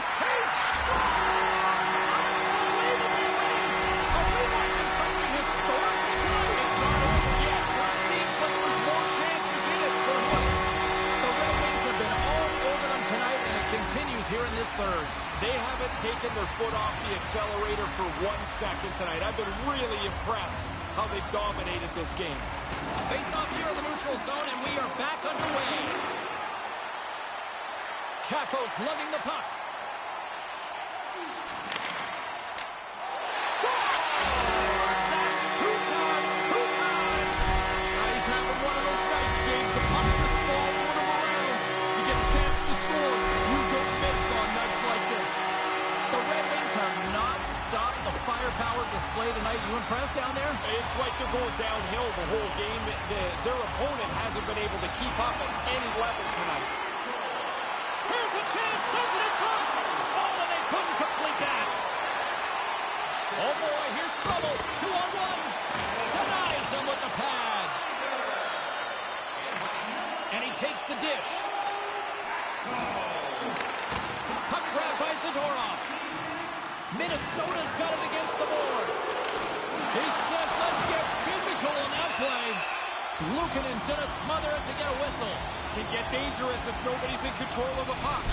Here in this third. They haven't taken their foot off the accelerator for 1 second tonight. I've been really impressed how they've dominated this game. Face off here in the neutral zone, and we are back underway. Kakos lugging the puck. Scores! That's two times. He's having one of those nights, James. The puck just falls around. You get a chance to score. On nights like this. The Red Wings have not stopped the firepower display tonight. You impressed down there? It's like they're going downhill the whole game. Their opponent hasn't been able to keep up at any level tonight. Here's a chance. Sends it in front. Oh, and they couldn't complete that. Oh, boy. Here's trouble. 2-on-1. Denies them with the pad. And he takes the dish. Puck grab by Zadorov. Minnesota's got it against the boards. He says, let's get physical on that play. Luukkonen's going to smother it to get a whistle. Can get dangerous if nobody's in control of the puck.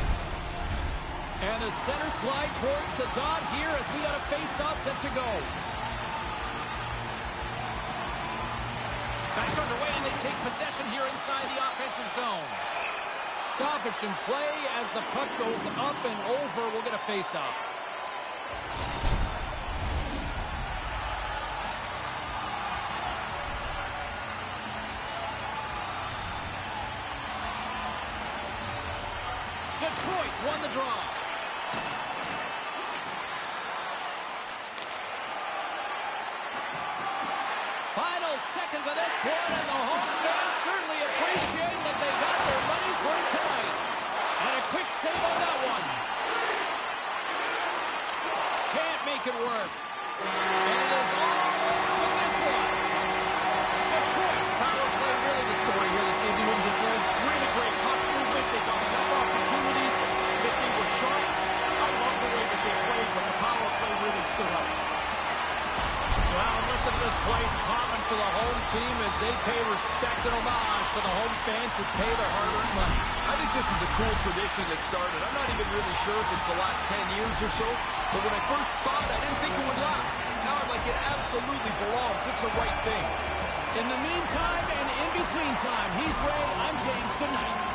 And the centers glide towards the dot here as we got a face-off set to go. Back underway, and they take possession here inside the offensive zone. Stoppage in play as the puck goes up and over. We'll get a face-off. Detroit's won the draw. Final seconds of this one, and the home fans certainly appreciate that they got their money's worth tonight. And a quick save on that one. Can't make it work. And it is all over with this one. Detroit's power play really the story here this evening, wouldn't you say? Really great puck movement. They got enough opportunities that they were sharp. I love the way that they played, but the power play really stood up. Well, listen to this place popping for the home team as they pay respect and homage to the home fans who pay their hard-earned money. I think this is a cool tradition that started. I'm not even really sure if it's the last 10 years or so, but when I first saw it, I didn't think it would last. Now I'm like, it absolutely belongs. It's the right thing. In the meantime and in between time, he's Ray, I'm James. Good night.